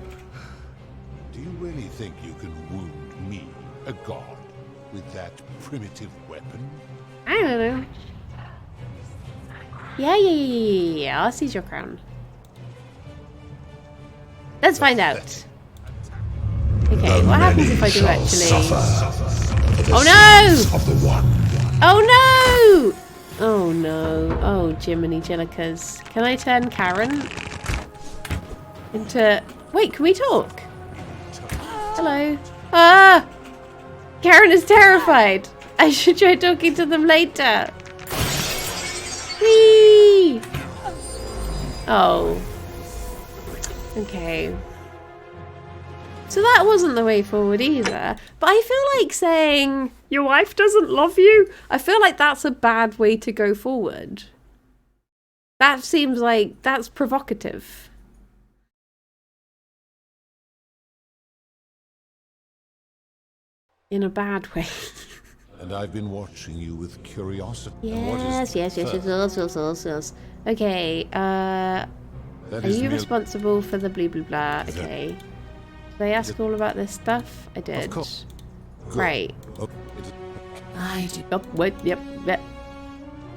Do you really think you can wound me, a god, with that primitive weapon? I don't know. Yeah. I'll seize your crown. Let's find out. Okay, what happens if I do actually? Oh no! Oh no! Oh no. Oh, Jiminy Jillikers. Can I turn Karen into... Wait, can we talk? Hello. Ah! Karen is terrified. I should try talking to them later. Whee! Oh. Okay. So that wasn't the way forward either. But I feel like saying, your wife doesn't love you, I feel like that's a bad way to go forward. That seems like that's provocative. In a bad way. And I've been watching you with curiosity. Yes. Okay, are you responsible for the blah blah blah? Okay. Did I ask all about this stuff? I did. Of course. Right. I do. Oh, wait, yep.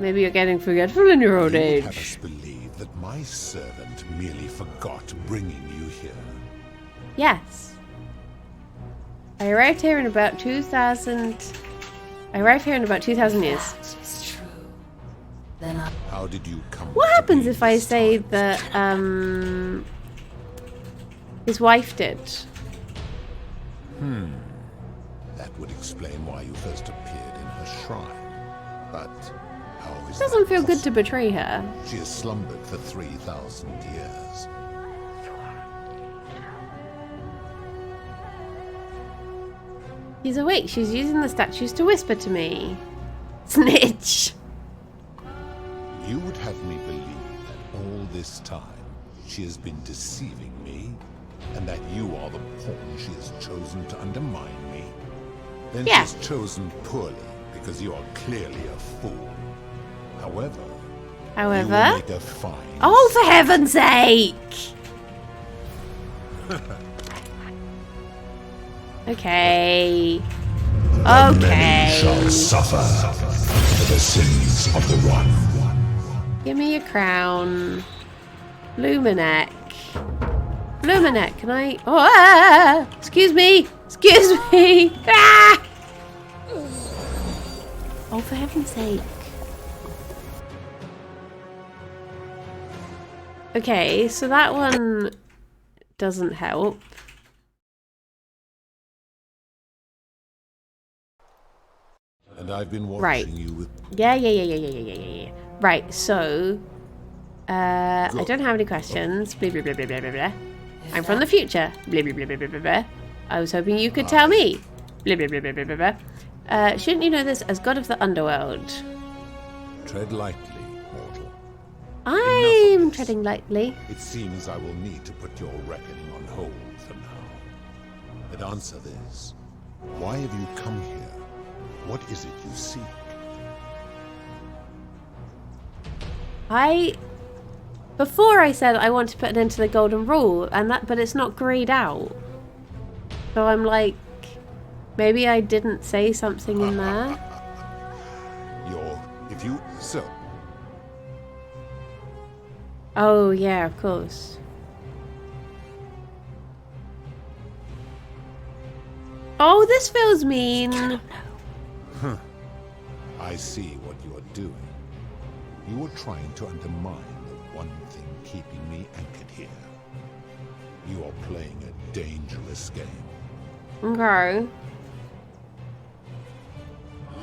Maybe you're getting forgetful in your old You age. have us believe that my servant merely forgot bringing you here. Yes. I arrived here in about 2,000... I arrived here in about 2,000 years. It's true. Then I... How did you come? What happens if I say that, his wife did? That would explain why you first appeared in her shrine. But how is It doesn't that feel good to possible? betray her. She has slumbered for 3,000 years. She's awake. She's using the statues to whisper to me. Snitch. You would have me believe that all this time she has been deceiving me, and that you are the pawn she has chosen to undermine me. Then Yeah. she's chosen poorly, because you are clearly a fool. However, you will make a fine. Oh, for heaven's sake! Okay. Many shall suffer for the sins of the one. Give me your crown. Luminek. Luminek, can I... Oh, ah! Excuse me! Excuse me! Ah! Oh, for heaven's sake. Okay, so that one doesn't help. And I've been watching Right. you with... Yeah. Right, so... I don't have any questions. Blah, blah, blah, blah, blah, blah, blah. I'm from the future. Blah, blah, blah, blah, blah, blah, blah. I was hoping you could tell me. Blah, blah, blah, blah, blah, blah, blah. Shouldn't you know this as god of the underworld? Tread lightly, mortal. I'm treading lightly. It seems I will need to put your reckoning on hold for now. But answer this. Why have you come here? What is it you seek? Before I said I want to put an end to the golden rule, but it's not grayed out. So I'm like, maybe I didn't say something in there. So. Oh yeah, of course. Oh, this feels mean. Huh. I see what you are doing. You are trying to undermine the one thing keeping me anchored here. You are playing a dangerous game. Okay.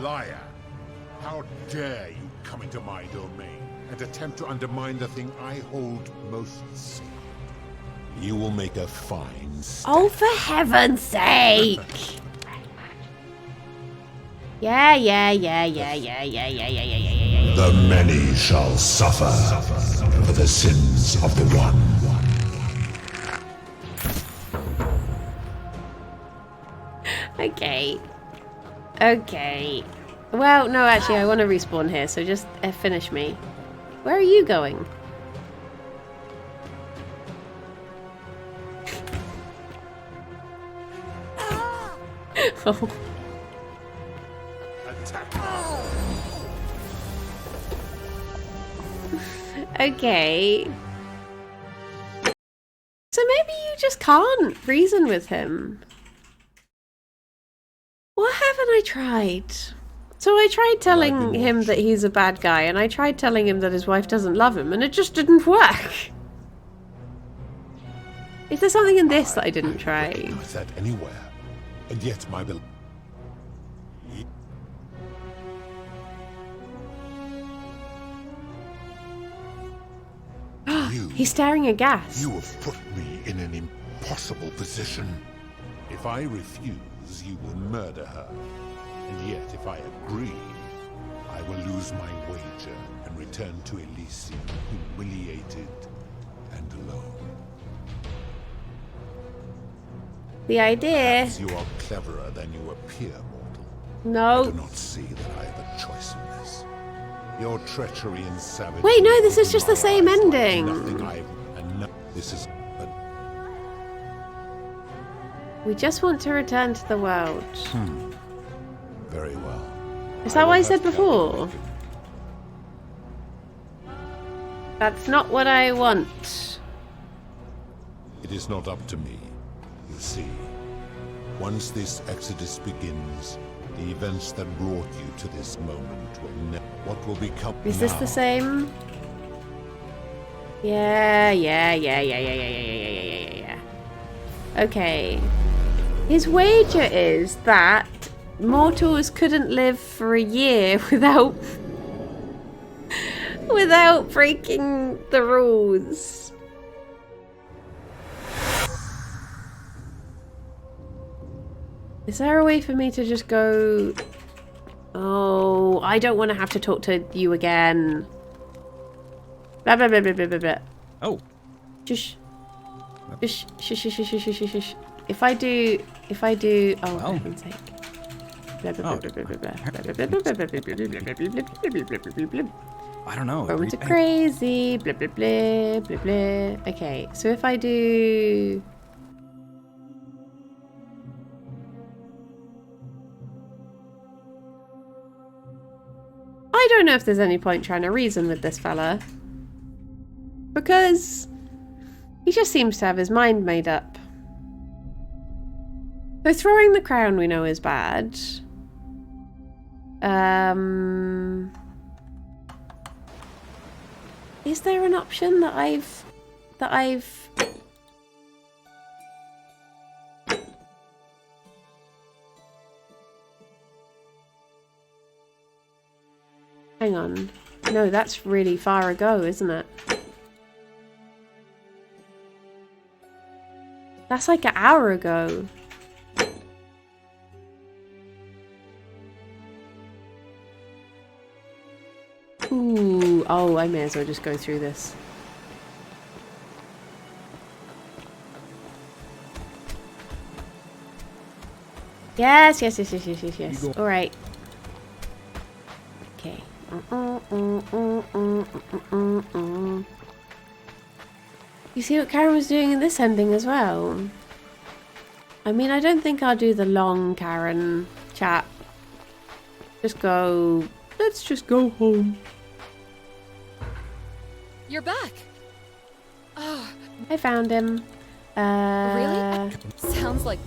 Liar! How dare you come into my domain and attempt to undermine the thing I hold most sacred? You will make a fine stand. Oh, for heaven's sake! Yeah. The many shall suffer for the sins of the one. Okay. Well, no, actually, I want to respawn here, so just finish me. Where are you going? Oh. Okay. So maybe you just can't reason with him. What haven't I tried? So I tried telling him that he's a bad guy, and I tried telling him that his wife doesn't love him, and it just didn't work. Is there something in this that I didn't try? Not that anywhere, and yet my will. He's staring aghast. You have put me in an impossible position. If I refuse, you will murder her. And yet, if I agree, I will lose my wager and return to Elysium humiliated and alone. The idea... Perhaps you are cleverer than you appear, mortal. No. I do not see that I have a choice in this. Your treachery and savagery... Wait, no, this is just the same ending. This is... We just want to return to the world. Very well. Is that what I said before? That's not what I want. It is not up to me, you see. Once this exodus begins, the events that brought you to this moment will never... What will become Is this the same? Yeah. Okay. His wager is that mortals couldn't live for a year without breaking the rules. Is there a way for me to just go... Oh, I don't want to have to talk to you again. Blah, blah, blah, blah, blah, blah, blah. Oh. Shush. Shush. If I do... Oh, for heaven's sake. I don't know. Romans are crazy. Blah, blah, blah, blah, blah. Okay, so if I do... I don't know if there's any point trying to reason with this fella. Because he just seems to have his mind made up. So throwing the crown we know is bad. Is there an option that I've... Hang on. No, that's really far ago, isn't it? That's like an hour ago. Ooh, oh, I may as well just go through this. Yes. All right. Okay. You see what Karen was doing in this ending as well? I mean, I don't think I'll do the long Karen chat. Let's just go home. You're back. Oh, I found him. really? Sounds like.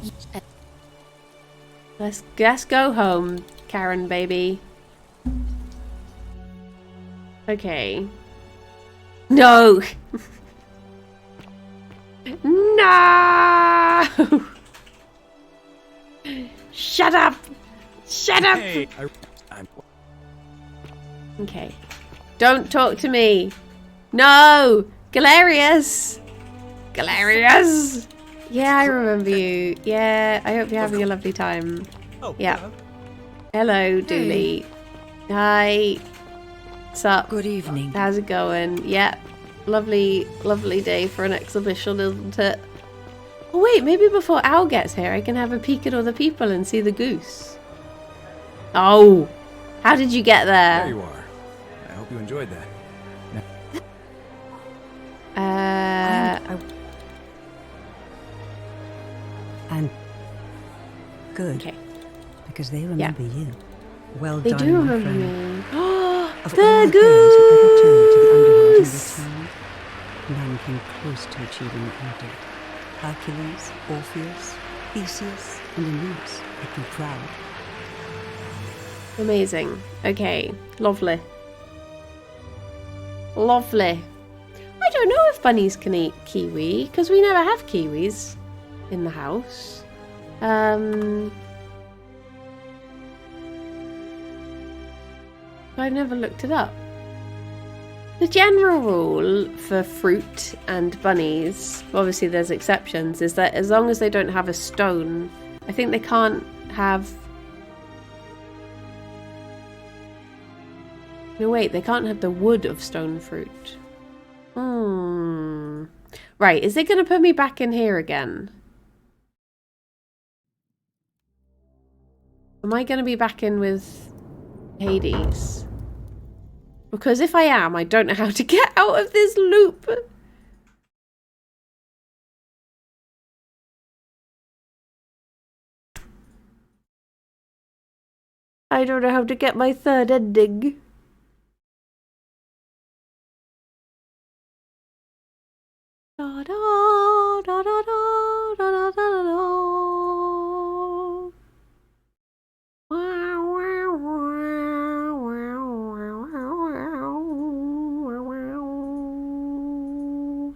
Let's go home, Karen baby. Okay. No. No. Shut up. Shut up. Hey, Okay. Don't talk to me. No! Galerius! Galerius! Yeah, I remember you. Yeah, I hope you're having a lovely time. Oh, yeah. Hello, Dooley. Hi. What's up? Good evening. How's it going? Yeah. Lovely day for an exhibition, isn't it? Oh, wait, maybe before Al gets here, I can have a peek at all the people and see the goose. Oh! How did you get there? There you are. I hope you enjoyed that. I'm good. Okay. Because they remember you. Well They done, do my remember friend. me. Of The all the players who ever turned to the underworld and goose! returned, none came close to achieving what you did. Hercules, Orpheus, Theseus, and Aeneas make you proud. Amazing. Okay. Lovely. Lovely. I don't know if bunnies can eat kiwi, because we never have kiwis in the house. I've never looked it up. The general rule for fruit and bunnies, obviously there's exceptions, is that as long as they don't have a stone, I think they can't have... No, wait, they can't have the wood of stone fruit. Right, is it going to put me back in here again? Am I going to be back in with Hades? Because if I am, I don't know how to get out of this loop. I don't know how to get my third ending. Da, da, da, da, da, da, da, da, da. Wow, wow, wow, wow, wow,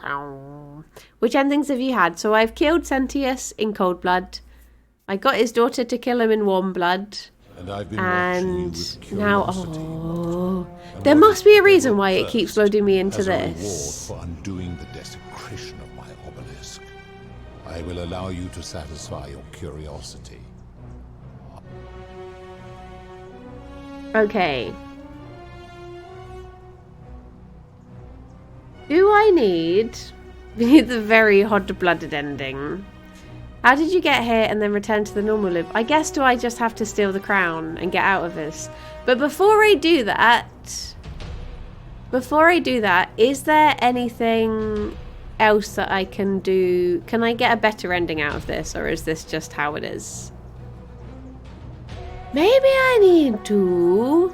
wow. Which endings have you had? So I've killed Sentius in cold blood. I got his daughter to kill him in warm blood. And I've been And now, oh, there must be a reason why it keeps loading me into as a reward this. for undoing the desecration of my obelisk, I will allow you to satisfy your curiosity. Okay. Do I need... We need the very hot-blooded ending. How did you get here and then return to the normal loop? I guess do I just have to steal the crown and get out of this? But before I do that... is there anything else that I can do? Can I get a better ending out of this? Or is this just how it is? Maybe I need to...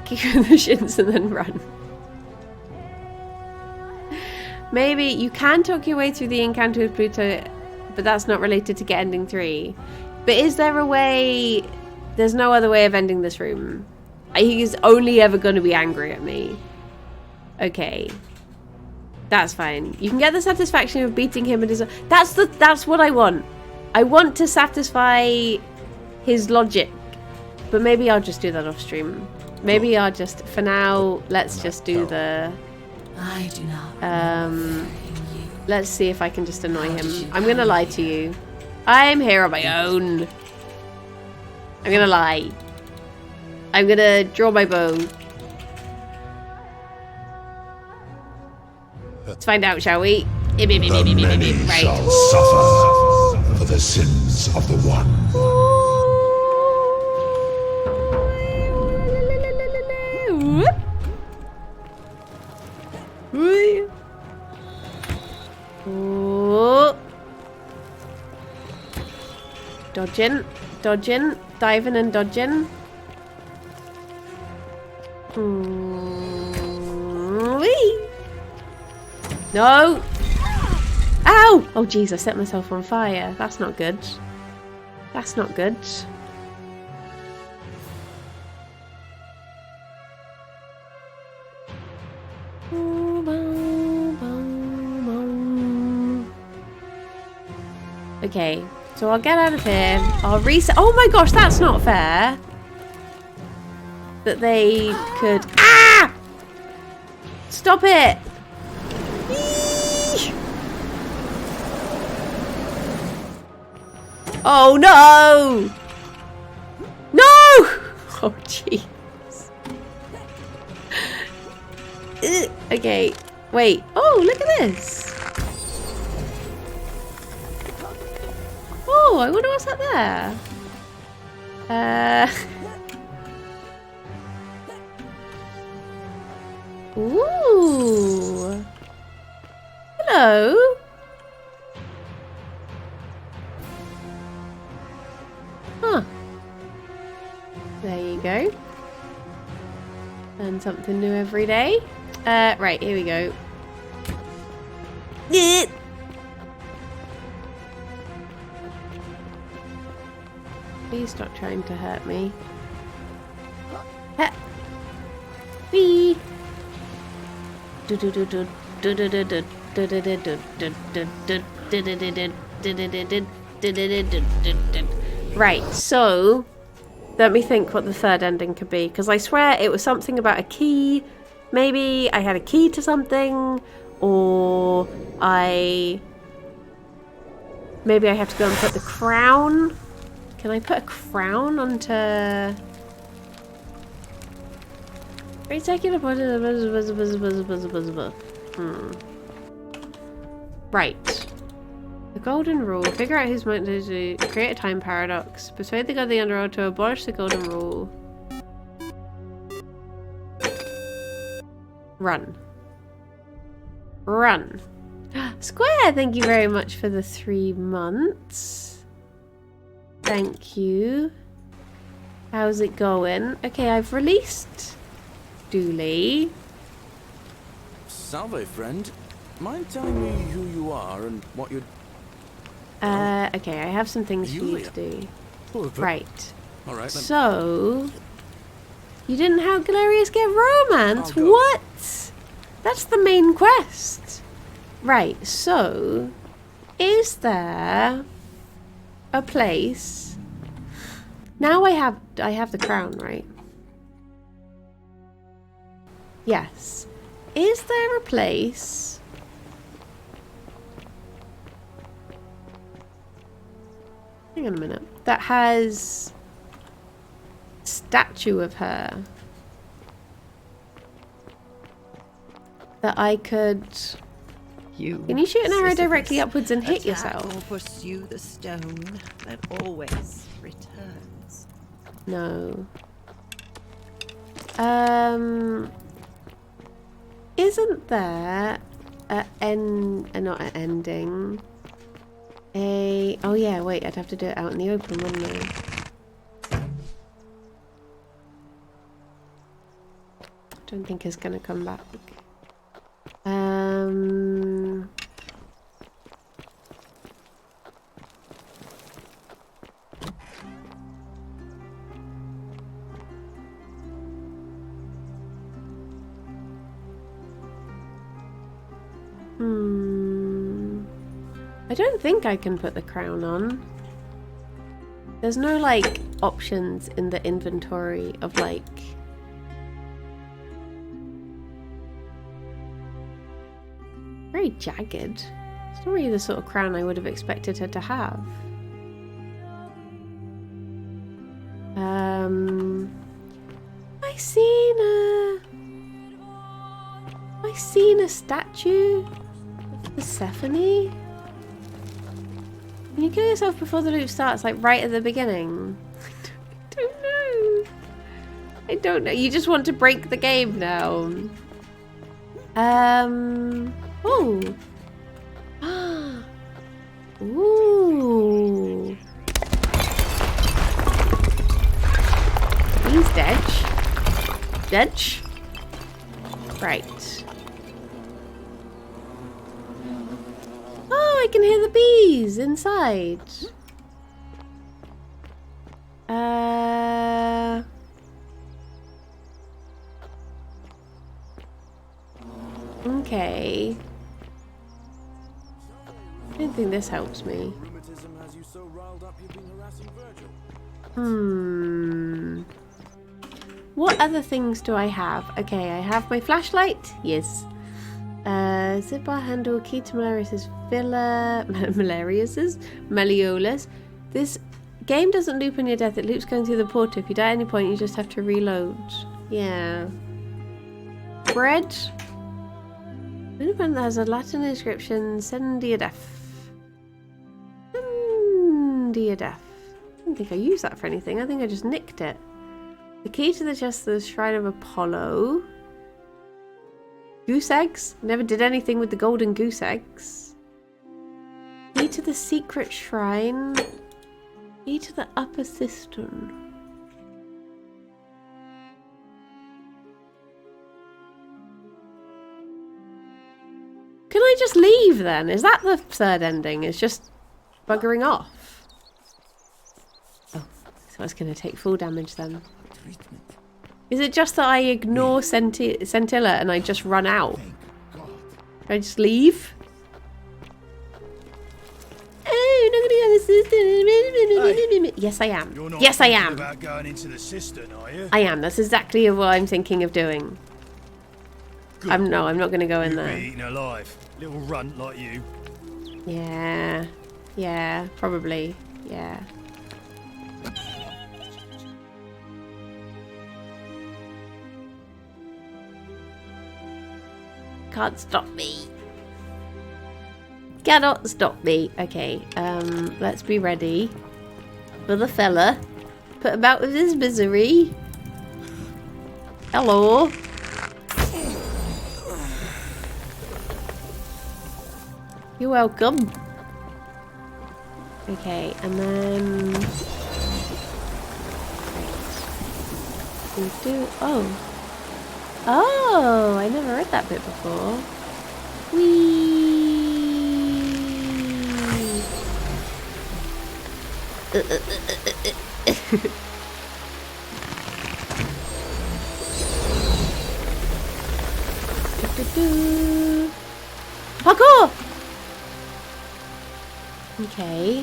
kick her in the shins and then run. Maybe you can talk your way through the encounter with Pluto, but that's not related to get ending 3. But is there a way... There's no other way of ending this room. He's only ever going to be angry at me. Okay. That's fine. You can get the satisfaction of beating him and his... That's what I want. I want to satisfy his logic. But maybe I'll just do that off stream. Maybe I'll just... For now, let's just do the... I do not. Let's see if I can just annoy him. I'm gonna lie to you. I'm here on my own. I'm gonna lie. I'm gonna draw my bow. Let's find out, shall we? The many Right. shall suffer. the sins of the One. Ooh. Dodging, dodging, diving and dodging. Whee! No! Ow! Oh jeez, I set myself on fire. That's not good. That's not good. Okay, so I'll get out of here. I'll reset. Oh my gosh, that's not fair. That they could. Ah! Stop it! Eesh! Oh no! No! Oh jeez. Okay, wait. Oh, look at this. Oh, I wonder what's up there. Ooh. Hello. Huh. There you go. Learn something new every day. Right, here we go. Please stop trying to hurt me. Wee. Right, so let me think what the third ending could be, because I swear it was something about a key. Maybe I had a key to something, or maybe I have to go and put the crown. Can I put a crown onto... Right. The golden rule. Figure out who's meant to create a time paradox. Persuade the god of the underworld to abolish the golden rule. Run. Run. Square, thank you very much for the 3 months. Thank you. How's it going? Okay, I've released Dooley. Salve, friend. Mind telling me who you are and what you're... Okay, I have some things for you to do. Right. Alright, so... You didn't help Galerius get romance? What? That's the main quest. Right, so... Is there... a place... Now I have the crown, right? Yes. Is there a place... Hang on a minute. That has... statue of her. That I could... Can you shoot an arrow directly upwards and hit yourself? Or pursue the stone that always returns. No. Isn't there not an ending? Oh yeah, wait, I'd have to do it out in the open, wouldn't I? Don't think it's gonna come back. I don't think I can put the crown on. There's no, like, options in the inventory of, like... Very jagged. It's not really the sort of crown I would have expected her to have. I seen a statue of Persephone? Can you kill yourself before the loop starts, like right at the beginning? I don't know. I don't know. You just want to break the game now. Oh. Ooh. He's dead. Dead. Right. Oh, I can hear the bees inside. Okay. I don't think this helps me. What other things do I have? Okay, I have my flashlight. Yes. Zip bar handle, key to Malleolus. This game doesn't loop on your death, it loops going through the portal. If you die at any point, you just have to reload. Yeah. Bread. Anyone that has a Latin inscription, Sendiadef. Sendiadef. I don't think I used that for anything. I think I just nicked it. The key to the chest of the Shrine of Apollo. Goose eggs? Never did anything with the golden goose eggs. Key to the secret shrine. Key to the upper cistern. Can I just leave then? Is that the third ending? It's just buggering off. Oh, so it's going to take full damage then. Is it just that I ignore Scintilla and I just run out? Can I just leave? Oh, not gonna go to the cistern. Yes, I am. Yes, I am. About going into the cistern, are you? I am. That's exactly what I'm thinking of doing. No, I'm not going to go in there. Be eaten alive, little runt like you. Yeah. Yeah, probably. Yeah. Can't stop me. Cannot stop me. Okay, let's be ready for the fella. Put him out of his misery. Hello. You're welcome. Okay, and then we do. Oh, I never read that bit before. Whee! Parkour! Okay.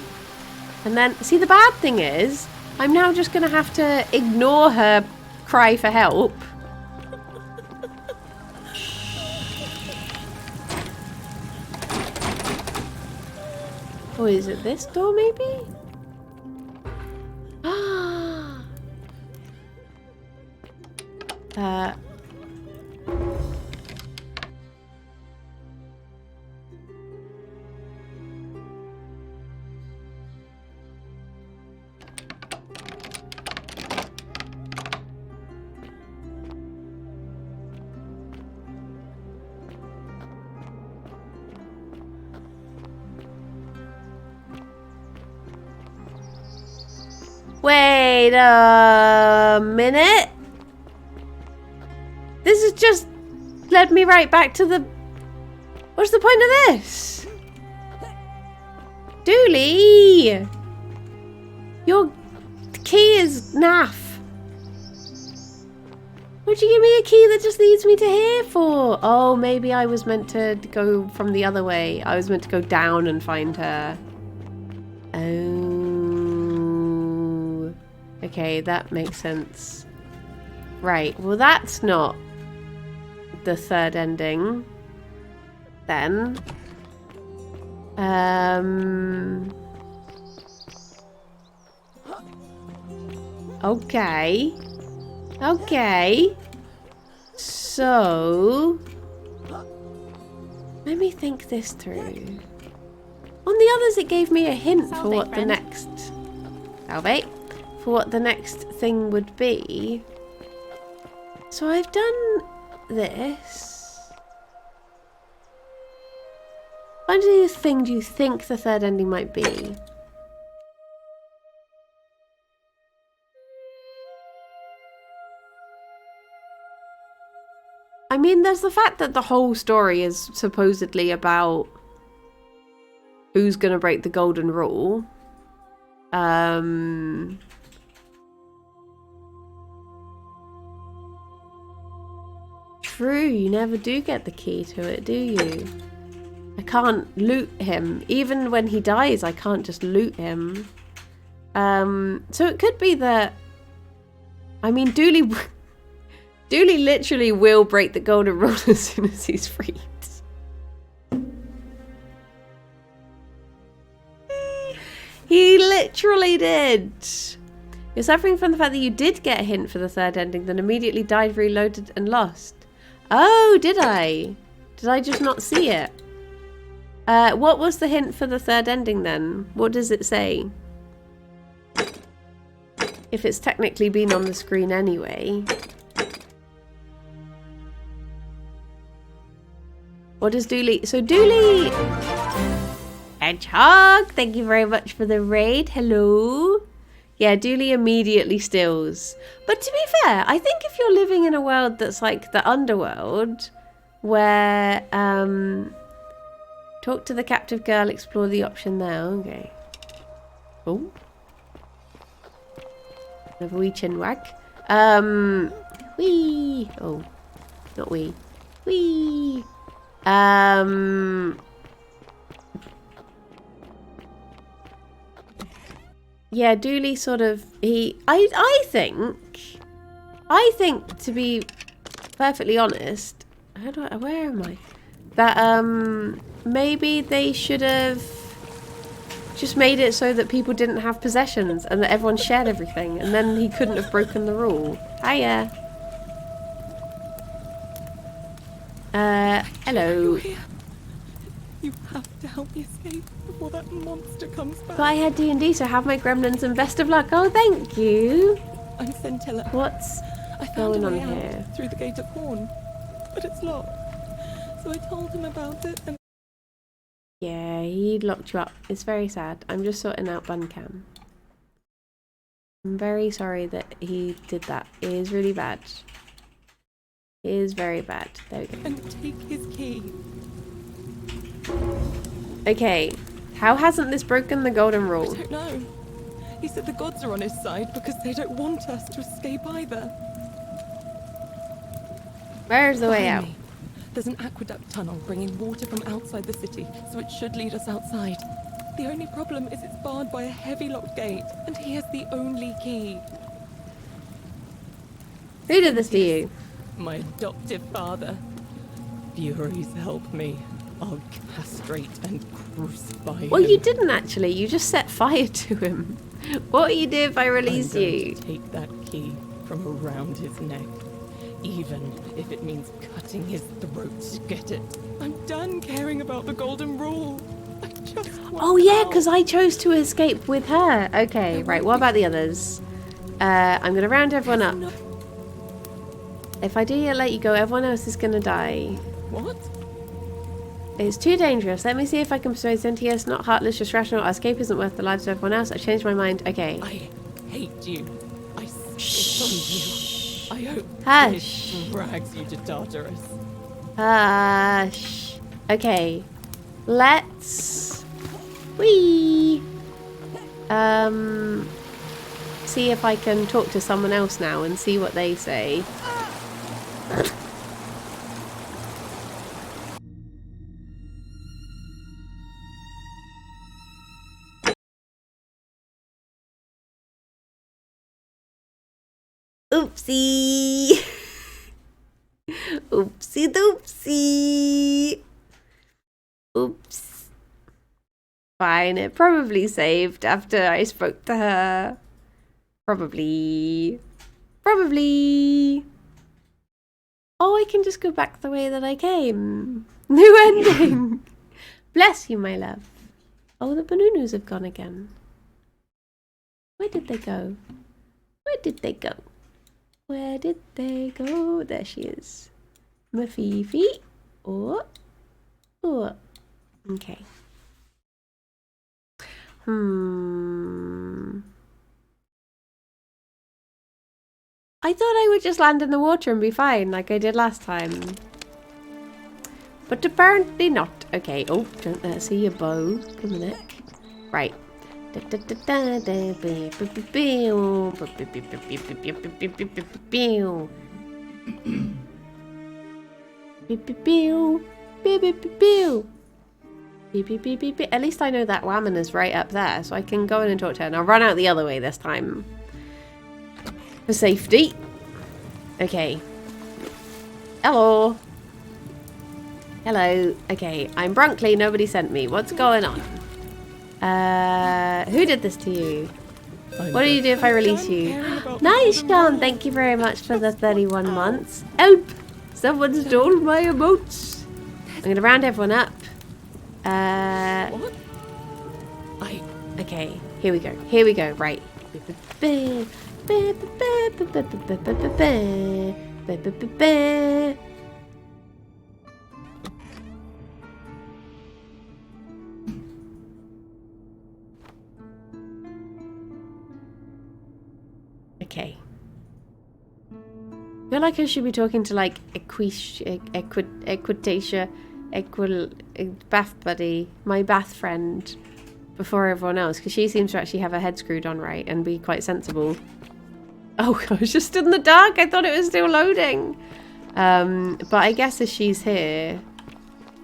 And then, see, the bad thing is, I'm now just going to have to ignore her cry for help. Oh, is it this door, maybe? Wait a minute. This has just led me right back to the... What's the point of this? Dooley! Your key is naff. What'd you give me a key that just leads me to here for? Oh, maybe I was meant to go from the other way. I was meant to go down and find her. Oh. Okay, that makes sense. Right, well that's not the third ending. Then. Okay. Okay. So, let me think this through. On the others it gave me a hint for what the friend. next... Salve. For what the next thing would be. So I've done this. What thing do you think the third ending might be? I mean, there's the fact that the whole story is supposedly about who's going to break the golden rule. True, you never do get the key to it, do you? I can't loot him. Even when he dies, I can't just loot him. So it could be that... I mean, Dooley literally will break the golden rule as soon as he's freed. He literally did. You're suffering from the fact that you did get a hint for the third ending, then immediately died, reloaded, and lost. Oh, did I? Did I just not see it? What was the hint for the third ending then? What does it say? If it's technically been on the screen anyway. What does Dooley... So Dooley... Hedgehog, thank you very much for the raid. Hello. Yeah, Dooley immediately steals. But to be fair, I think if you're living in a world that's like the underworld, where talk to the captive girl, explore the option there. Okay. Oh. Another wee chin wag. Wee. Oh, not wee. Wee. Yeah, Dooley sort of, I think to be perfectly honest, where am I? That maybe they should have just made it so that people didn't have possessions and that everyone shared everything, and then he couldn't have broken the rule. Hiya. Hello. You have to help me escape before that monster comes back. But I had D&D, so have my gremlins and best of luck. Oh, thank you. I'm Scintilla. What's going on here? Through the Gate of Horn, but it's locked. So I told him about it and... Yeah, he locked you up. It's very sad. I'm just sorting out Buncam. I'm very sorry that he did that. It is really bad. It is very bad. There we go. And take his key. Okay, how hasn't this broken the golden rule? I don't know. He said the gods are on his side because they don't want us to escape either. Where's the way out? Me, there's an aqueduct tunnel bringing water from outside the city, so it should lead us outside. The only problem is it's barred by a heavy locked gate, and he has the only key. Who did this to you? My adoptive father. Furies, help me. I'll castrate and crucify him. Well, you didn't actually. You just set fire to him. What will you do if I release you? Take that key from around his neck, even if it means cutting his throat to get it. I'm done caring about the golden rule. I just want Oh yeah, because I chose to escape with her. Okay, right. What about the others? I'm gonna round everyone up. If I do let you go, everyone else is gonna die. What? It's too dangerous. Let me see if I can persuade Cynthia. Not heartless, just rational. Our escape isn't worth the lives of everyone else. I changed my mind. Okay. I hate you. I spit on you. I hope Hush. this drags you to Tartarus. Hush. Okay. Let's... Whee! See if I can talk to someone else now and see what they say. Oopsie! Oopsie doopsie! Oops. Fine, it probably saved after I spoke to her. Probably. Probably. Oh, I can just go back the way that I came. New ending! Bless you, my love. Oh, the Banunus have gone again. Where did they go? Where did they go? Where did they go? There she is. Mafifi. Oh. Oh. Okay. I thought I would just land in the water and be fine, like I did last time. But apparently not. Okay, oh, don't let us see your bow. Come a minute. Right. At least I know that Whammon is right up there, so I can go in and talk to her. And I'll run out the other way this time. For safety. Okay. Hello. Hello. Okay, I'm Brunkley. Nobody sent me. What's going on? Who did this to you? What do you do if I release you? Nice, Sean. Thank you very much for the 31 months. Help! Someone stole my emotes. I'm going to round everyone up. Okay, here we go. Here we go. Right. Okay. I feel like I should be talking to like Equitacia, bath buddy, my bath friend, before everyone else, because she seems to actually have her head screwed on right and be quite sensible. Oh, I was just in the dark. I thought it was still loading. But I guess as she's here,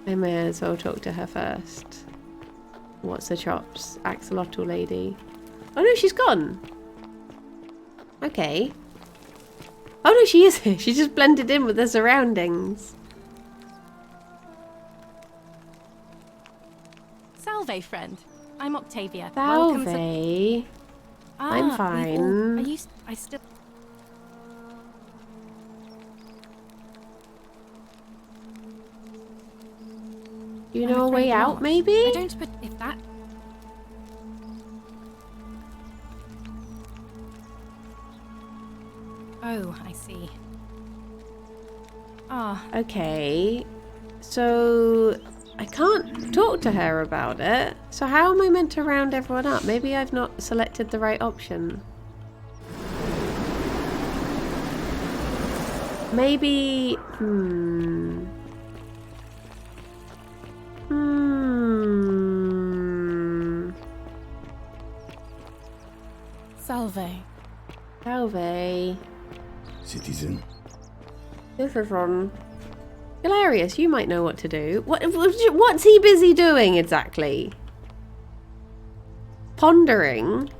I may as well talk to her first. What's the chops? Axolotl lady. Oh no, she's gone. Okay. Oh no, she is here. She just blended in with the surroundings. Salve, friend. I'm Octavia. Salve. Welcome to... I'm fine. I still... You know a way out, maybe? I don't put... If that... Oh, I see. Ah. Okay. So I can't talk to her about it. So how am I meant to round everyone up? Maybe I've not selected the right option. Maybe... Salve. Salve. Citizen. This is hilarious. You might know what to do. What's he busy doing exactly? Pondering.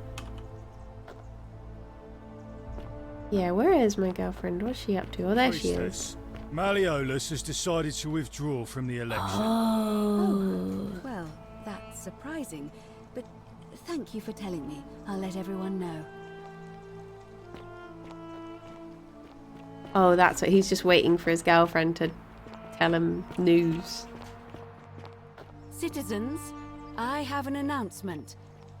Yeah, where is my girlfriend? What's she up to? Oh, there she is. Malleolus has decided to withdraw from the election. Oh. Well, that's surprising, but thank you for telling me. I'll let everyone know. Oh, that's what he's just waiting for his girlfriend to tell him news. Citizens, I have an announcement.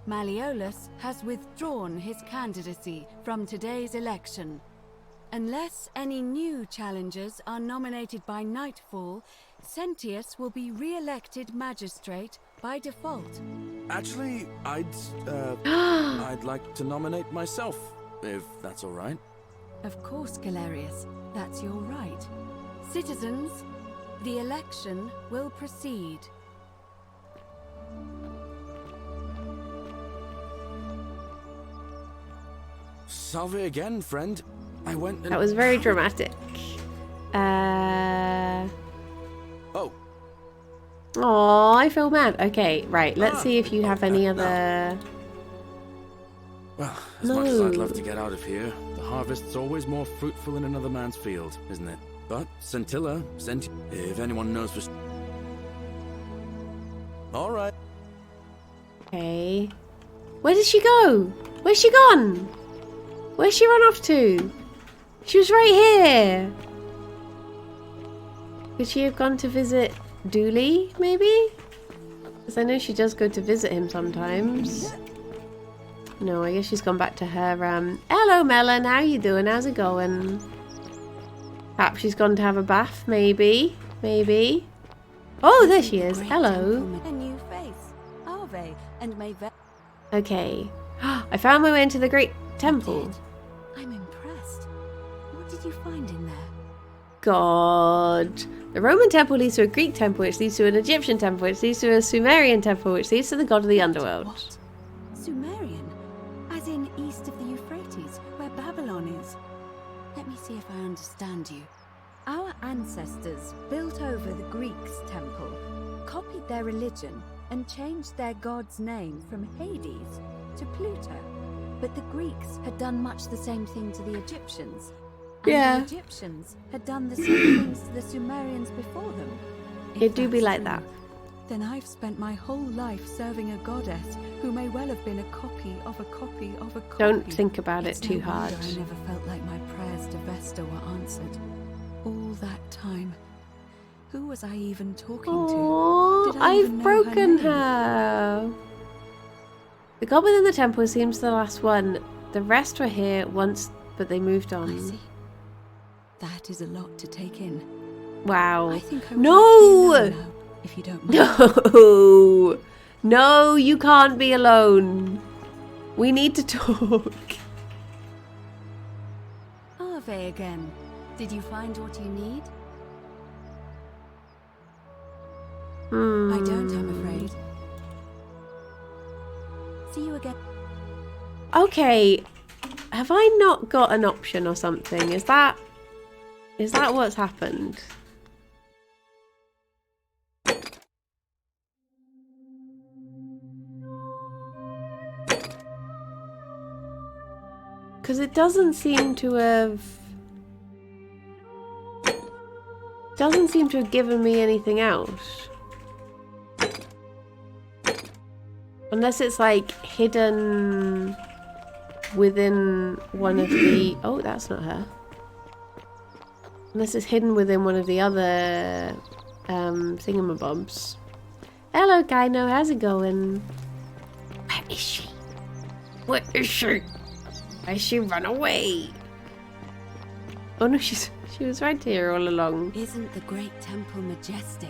Malleolus has withdrawn his candidacy from today's election. Unless any new challengers are nominated by nightfall, Sentius will be re-elected magistrate by default. Actually, I'd like to nominate myself, if that's all right. Of course, Galerius. That's your right. Citizens, the election will proceed. Salve again, friend. I went and... That was very dramatic. Oh. Oh, I feel mad. Okay, right. Let's see if you have any other... Well, as much as I'd love to get out of here, the harvest's always more fruitful in another man's field, isn't it? But Scintilla, if anyone knows for... All right. Okay. Where did she go? Where's she gone? Where's she run off to? She was right here. Could she have gone to visit Dooley, maybe? Because I know she does go to visit him sometimes. No, I guess she's gone back to her, hello Melon, how you doing? How's it going? Perhaps she's gone to have a bath, maybe? Maybe? Oh, there she is. Hello. A new face. Arve and Mayve. Okay. I found my way into the Great Temple. I'm impressed. What did you find in there? God. The Roman temple leads to a Greek temple, which leads to an Egyptian temple, which leads to a Sumerian temple, which leads to the god of the underworld. What? Sumerian? As in east of the Euphrates, where Babylon is. Let me see if I understand you. Our ancestors built over the Greeks' temple, copied their religion, and changed their god's name from Hades to Pluto. But the Greeks had done much the same thing to the Egyptians. And Yeah. the Egyptians had done the same things to the Sumerians before them. It do be like that. Then I've spent my whole life serving a goddess who may well have been a copy of a copy of a copy. Don't think about it It's too no hard. wonder I never felt like my prayers to Vesta were answered. All that time. Who was I even talking Aww, to? Did I even I've know broken name? her. The god within the temple seems the last one. The rest were here once, but they moved on. I see. That is a lot to take in. Wow. I think I would No! like to be alone now, if you don't mind. No! No, you can't be alone. We need to talk. Arve again. Did you find what you need? I don't, I'm afraid. See you again. Okay. Have I not got an option or something? Is that what's happened? Because it doesn't seem to have given me anything else. Unless it's like hidden within one of the... Oh, that's not her. Unless it's hidden within one of the other thingamabobs. Hello, Kaino. How's it going? Where is she? Where is she? Why she run away? Oh no, she was right here all along. Isn't the Great Temple majestic?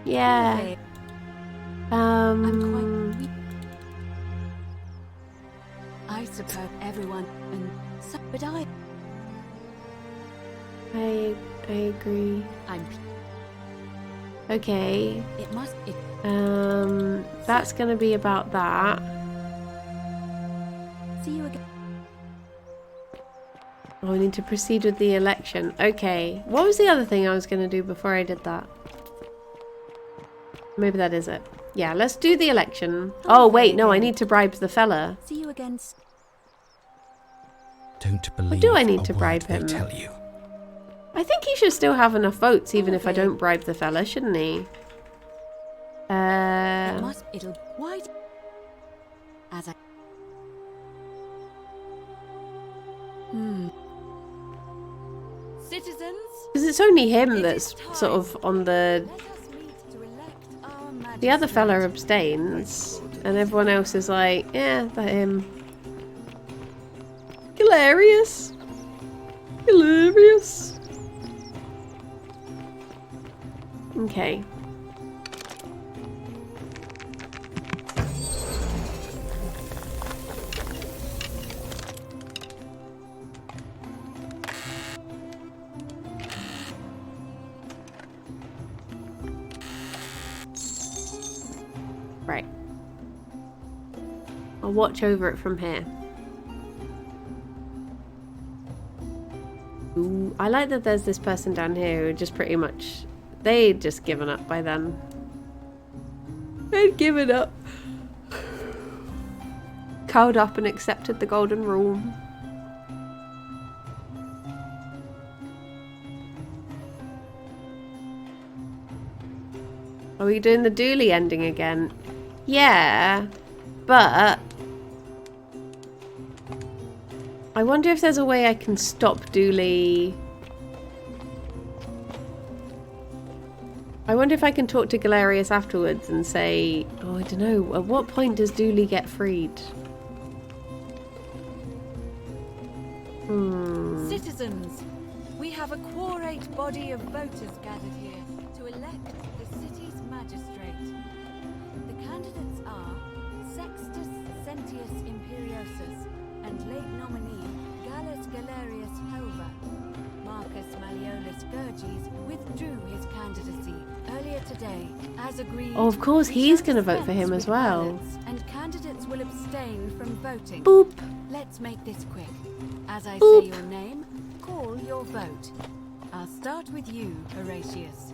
Yeah. I suppose everyone and so, but I agree. Okay. It must. That's gonna be about that. See you again. Oh, I need to proceed with the election. Okay. What was the other thing I was gonna do before I did that? Maybe that is it. Yeah, let's do the election. Oh wait, no, I need to bribe the fella. See you again. Don't believe Or do I need a to word bribe they him? tell you. I think he should still have enough votes, even if I don't bribe the fella, shouldn't he? It must. It'll. Why? As I. Citizens. Because it's only him that's sort of on the... The other fella abstains, and everyone else is like, yeah, that him. Hilarious. Hilarious. Okay. Right. I'll watch over it from here. Ooh, I like that there's this person down here who just pretty much... They'd just given up by then. They'd given up. Curled up and accepted the golden rule. Are we doing the Dooley ending again? Yeah, but I wonder if there's a way I can stop Dooley. I wonder if I can talk to Galerius afterwards and say, oh, I don't know, at what point does Dooley get freed? Citizens, we have a quorate body of voters gathered here to elect the city's magistrate. The candidates are Sextus Sentius Imperiosus and late nominee Gallus Galerius Helva. Marcus Malleolus Gurges withdrew his candidacy earlier today, as agreed. Oh, of course, he's going to vote for him as well. Ballots, and candidates will abstain from voting. Boop. Let's make this quick. As I Boop. say your name, call your vote. I'll start with you, Horatius.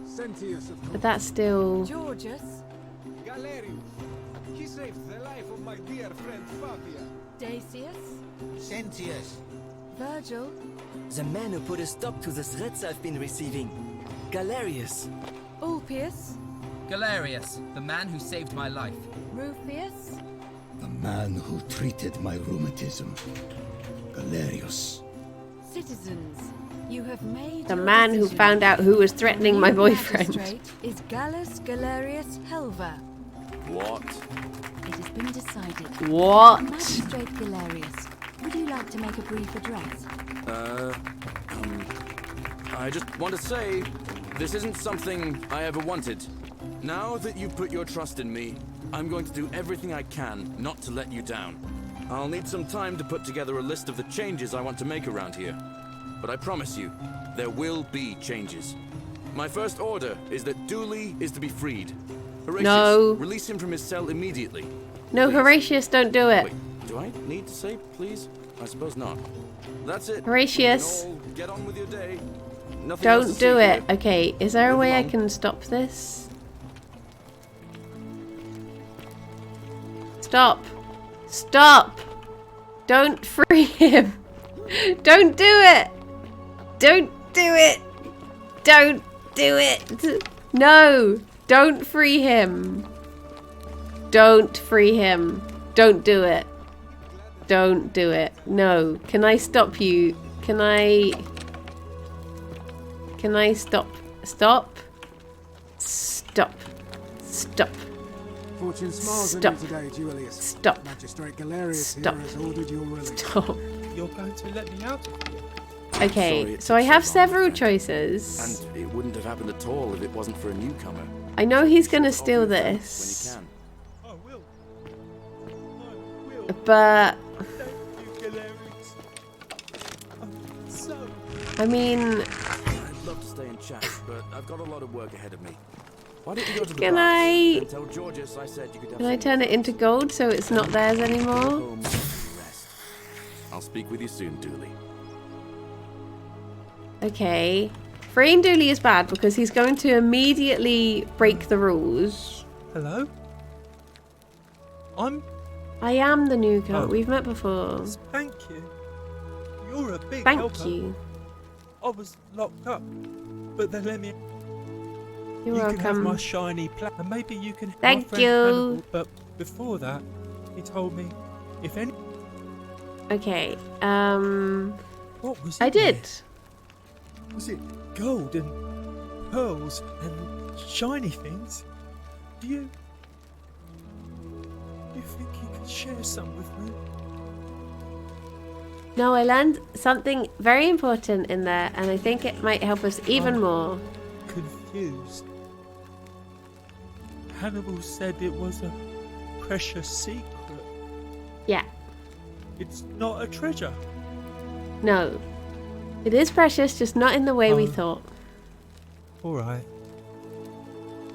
Sentius, of But that's still... Georgius. Galerius. He saved the life of my dear friend Fabia. Dacius. Sentius. Virgil. The man who put a stop to the threats I've been receiving. Galerius. Ulpius. Galerius, the man who saved my life. Rufius. The man who treated my rheumatism. Galerius. Citizens, you have made The your man who decision. found out who was threatening The my new boyfriend. magistrate is Gallus Galerius Helva. What? It has been decided. What? Magistrate Galerius, would you like to make a brief address? I just want to say, this isn't something I ever wanted. Now that you've put your trust in me, I'm going to do everything I can not to let you down. I'll need some time to put together a list of the changes I want to make around here. But I promise you, there will be changes. My first order is that Dooley is to be freed. Horatius, No. release him from his cell immediately. No, Horatius, don't do it. Do I need to say please? I suppose not. That's it. Horatius. You can all get on with your day. Nothing else to Don't see do here. it. Okay, is there a way I can stop this? Stop. Stop. Don't free him. Don't do it. Don't do it. Don't do it. No. Don't free him. Don't free him. Don't do it. Don't do it. No. Can I stop you? Can I stop? Stop. Stop. Stop. Fortune smiles Stop. on you today, Julius. Stop. Magistrate Galerius Stop. here has ordered your release. Stop. You're going to let me out of here? Okay, Sorry it so I took have so long, several friend. choices. And it wouldn't have happened at all if it wasn't for a newcomer. I know he's gonna steal When this, you can. but You, Galerius. So... I mean, I'd love to stay and chat, but I've got a lot of work ahead of me. Why don't you go to the Can baths I- and tell Georgius I said you could have can I some turn it into gold so it's not theirs anymore? home and rest. I'll speak with you soon, Dooley. Okay. Freeing Dooley is bad because he's going to immediately break the rules. Hello? I am the newcomer. Oh. We've met before. Thank you. You're a big Thank helper. you. I was locked up, but they let me... You're you can have welcome. my shiny plaque, and maybe you can help Thank my friend you. Hannibal. But before that, he told me, if any... Okay. What was it? I did. Was it gold and pearls and shiny things? Do you think you could share some with me? No, I learned something very important in there, and I think it might help us even more. Confused. Hannibal said it was a precious secret. Yeah. It's not a treasure. No. It is precious, just not in the way we Oh. thought. All right.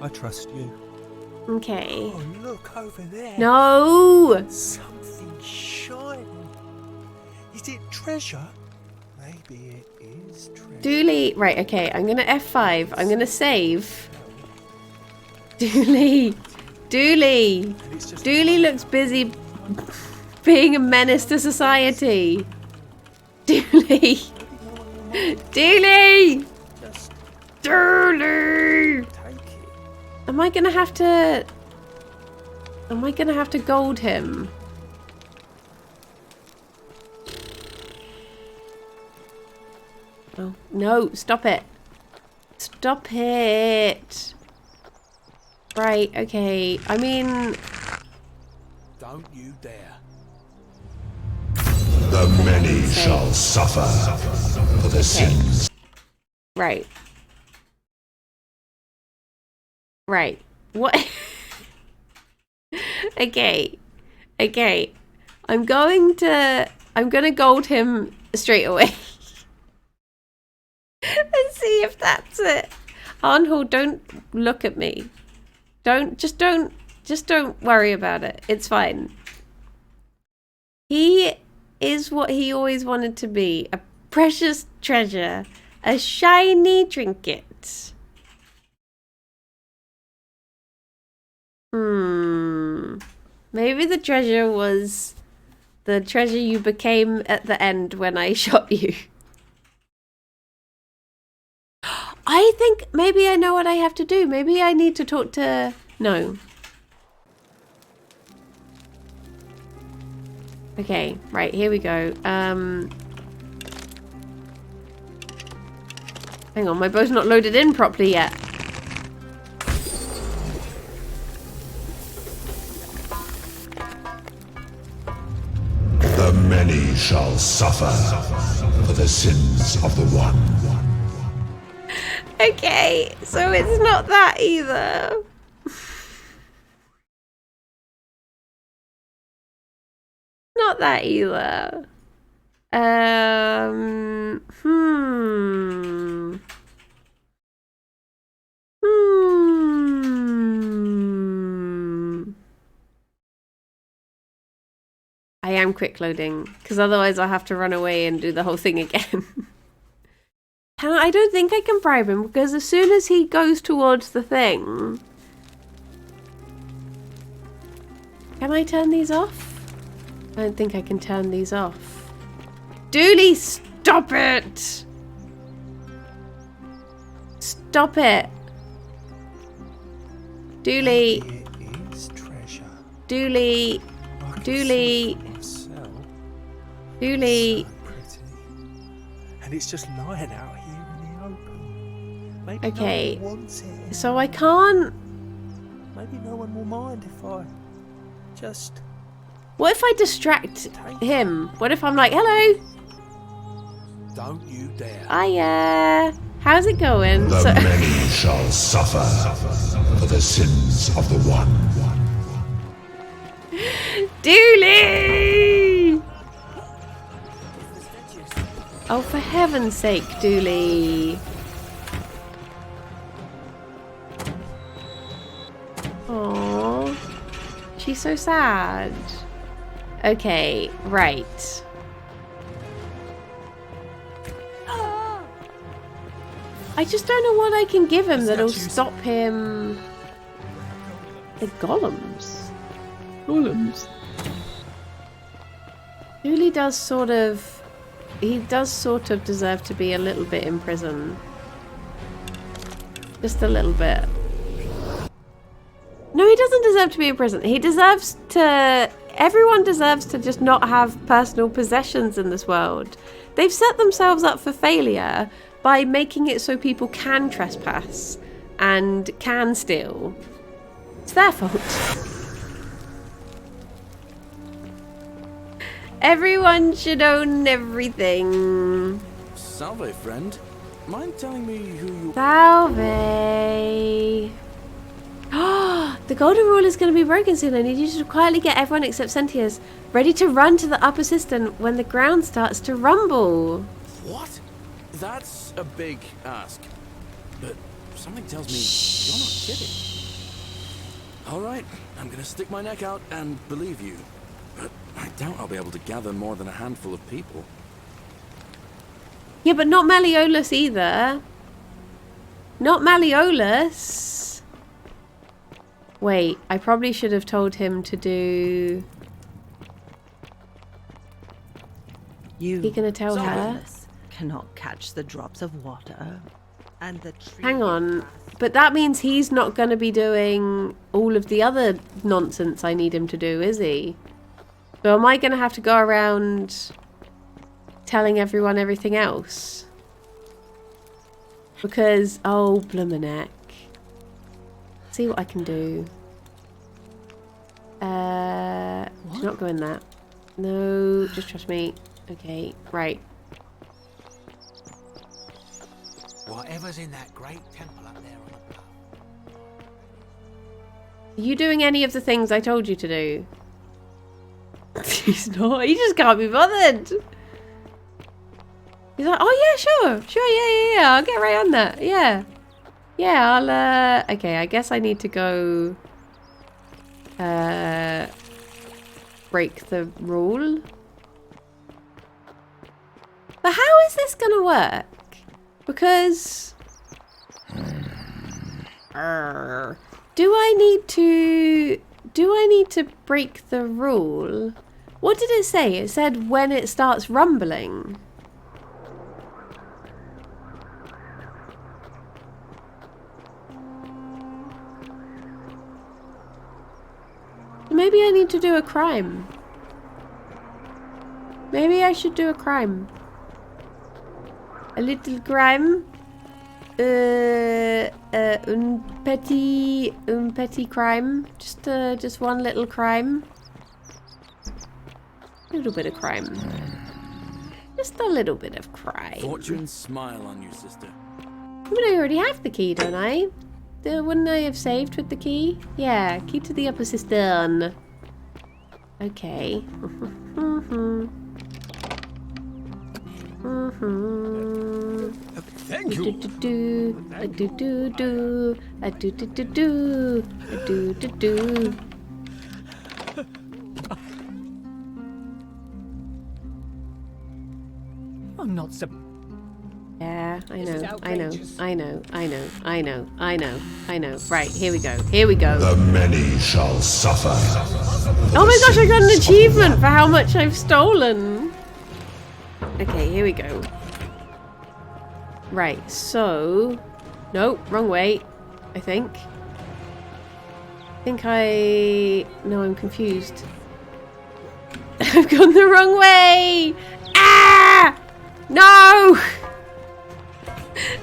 I trust you. Okay. Oh, look over there. No! Something shiny. Is it treasure? Maybe it is treasure. Dooley. Right, okay. I'm going to F5. I'm going to save. Dooley. Dooley. Dooley looks busy being a menace to society. Dooley. Dooley. Dooley. Am I going to have to... Am I going to have to gold him? Oh, no. Stop it. stop it. Right, okay. I mean... Don't you dare. The many shall suffer for the sins. Right. Right. What? Okay. Okay. I'm gonna gold him straight away. And see if that's it. Arnhold, don't look at me. Just don't worry about it. It's fine. He is what he always wanted to be. A precious treasure. A shiny trinket. Maybe the treasure was the treasure you became at the end when I shot you. I think maybe I know what I have to do. Maybe I need to talk to... No. Okay, right, here we go. Hang on, my bow's not loaded in properly yet. The many shall suffer for the sins of the one. Okay, so it's not that either. Not that either. I am quick loading, because otherwise I'll have to run away and do the whole thing again. I don't think I can bribe him, because as soon as he goes towards the thing... Can I turn these off? I don't think I can turn these off. Dooley, stop it! Stop it! Dooley. It is treasure. Dooley. Dooley. Dooley. And it's just lying out here in the open. Maybe Okay. no one wants it. So I can't... Maybe no one will mind if I just... What if I distract him? What if I'm like, hello? Don't you dare. Hiya. How's it going? The many shall suffer for the sins of the one. Dooley! Oh, for heaven's sake, Dooley. Aww. She's so sad. Okay, right. I just don't know what I can give him that'll stop him. The golems. Golems. Dooley does sort of... He does sort of deserve to be a little bit in prison. Just a little bit. No, he doesn't deserve to be in prison. He deserves to... Everyone deserves to just not have personal possessions in this world. They've set themselves up for failure by making it so people can trespass and can steal. It's their fault. Everyone should own everything. Salve, friend. Mind telling me who you... Salve. The golden rule is going to be broken soon. I need you to quietly get everyone except Sentius ready to run to the upper cistern when the ground starts to rumble. What? That's a big ask. But something tells me you're not kidding. Alright, I'm gonna stick my neck out and believe you. But I doubt I'll be able to gather more than a handful of people. Yeah, but not Malleolus either. Not Malleolus. Wait, I probably should have told him to do... You, he gonna tell her? Cannot catch the drops of water, and the tree... Hang on, but that means he's not gonna be doing all of the other nonsense I need him to do, is he? So am I gonna have to go around telling everyone everything else? Because, oh, Blumeneck. See what I can do. Do not go in that. No, just trust me. Okay, right. Whatever's in that great temple up there on the bluff. Are you doing any of the things I told you to do? He's not. He just can't be bothered. He's like, oh yeah, sure, yeah. I'll get right on that. Yeah, I'll. Okay, I guess I need to go. Break the rule. But how is this gonna work? Because do I need to break the rule? What did it say? It said when it starts rumbling. Maybe I need to do a crime. Maybe I should do a crime. A little crime. Un petit crime. Just one little crime. A little bit of crime. Just a little bit of crime. Fortune smile on you, sister. But I already have the key, don't I? Wouldn't I have saved with the key? Yeah, key to the upper cistern. Okay. Thank you. I'm not so. Yeah, I This is know. outrageous. I know. Right, here we go. The many shall suffer. Oh my gosh, I got an achievement for how much I've stolen. Okay, here we go. Right, so... Nope, wrong way, I think. No, I'm confused. I've gone the wrong way! Ah! No!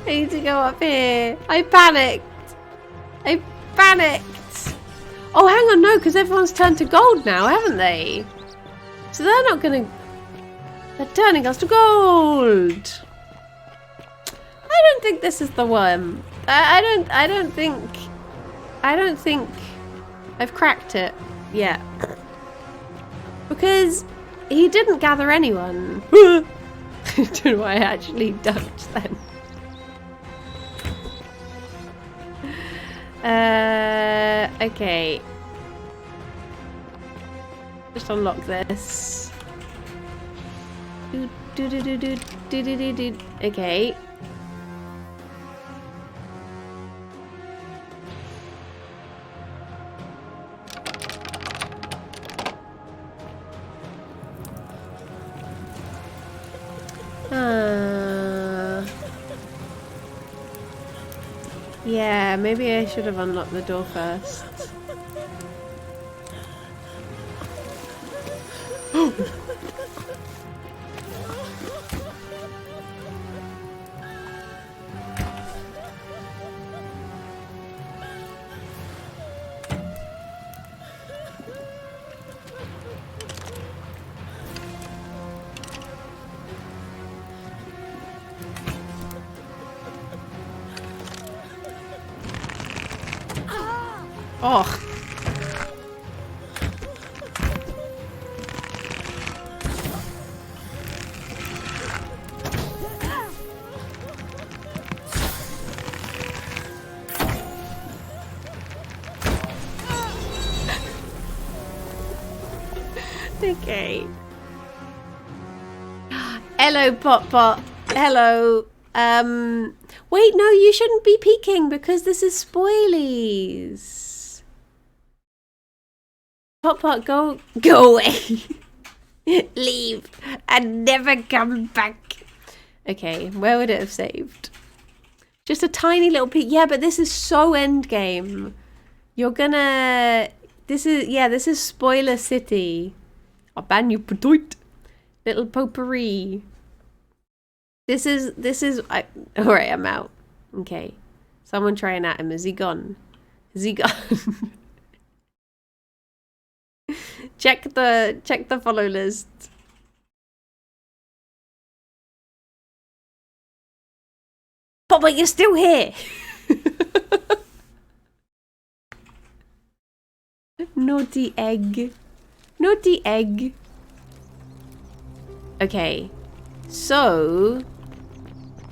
I need to go up here. I panicked. Oh, hang on, no, because everyone's turned to gold now, haven't they? So they're not gonna... They're turning us to gold. I don't think this is the one. I don't think I've cracked it yet. Because he didn't gather anyone. I don't know why I actually ducked then. Okay. Just unlock this. Okay. Yeah, maybe I should have unlocked the door first. Oh. Okay. Hello, Pot. Hello. Wait, no, you shouldn't be peeking because this is spoilies. Pot, go away. Leave and never come back. Okay, where would it have saved? Just a tiny little peek. Yeah, but this is so endgame. You're gonna... This is Spoiler City. I'll ban you, Patoit. Little potpourri. This is... Alright, I'm out. Okay. Someone trying at him. Is he gone? Is he gone? check the follow list. But you're still here. Naughty egg. Naughty egg. Okay. So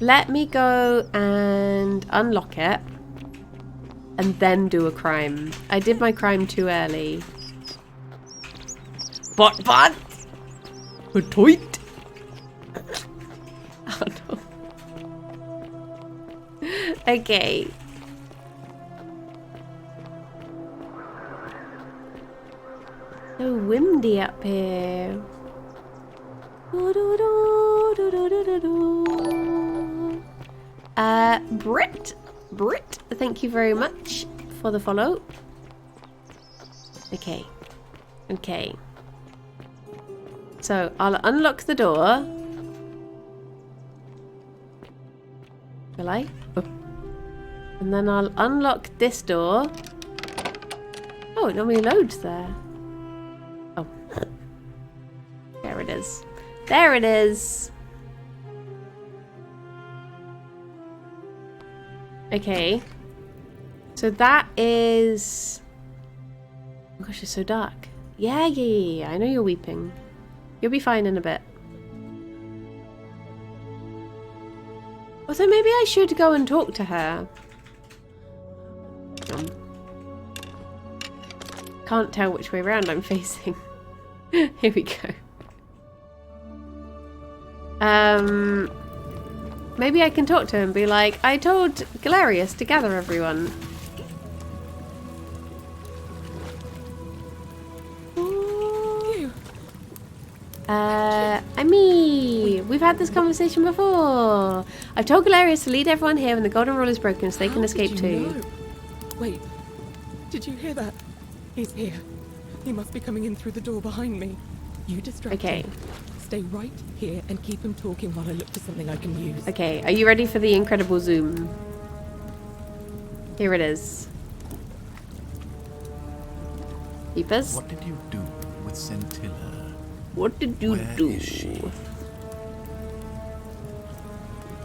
let me go and unlock it and then do a crime. I did my crime too early. But a toit. Oh no. Okay. So windy up here. Brit, thank you very much for the follow. Okay. Okay. So I'll unlock the door. Will I? Oh. And then I'll unlock this door. Oh, it normally loads there. Oh. There it is. There it is. Okay. So that is... Oh gosh, it's so dark. Yeah. I know you're weeping. You'll be fine in a bit. Although maybe I should go and talk to her. Can't tell which way around I'm facing. Here we go. Maybe I can talk to him and be like, I told Galerius to gather everyone. Amy, we've had this conversation before. I've told Galerius to lead everyone here when the golden rule is broken so they can escape too. Know? Wait, did you hear that? He's here. He must be coming in through the door behind me. You distract him. Stay right here and keep him talking while I look for something I can use. Okay, are you ready for the incredible zoom? Here it is. Peepers? What did you do with Scintilla? What did you do? Is she?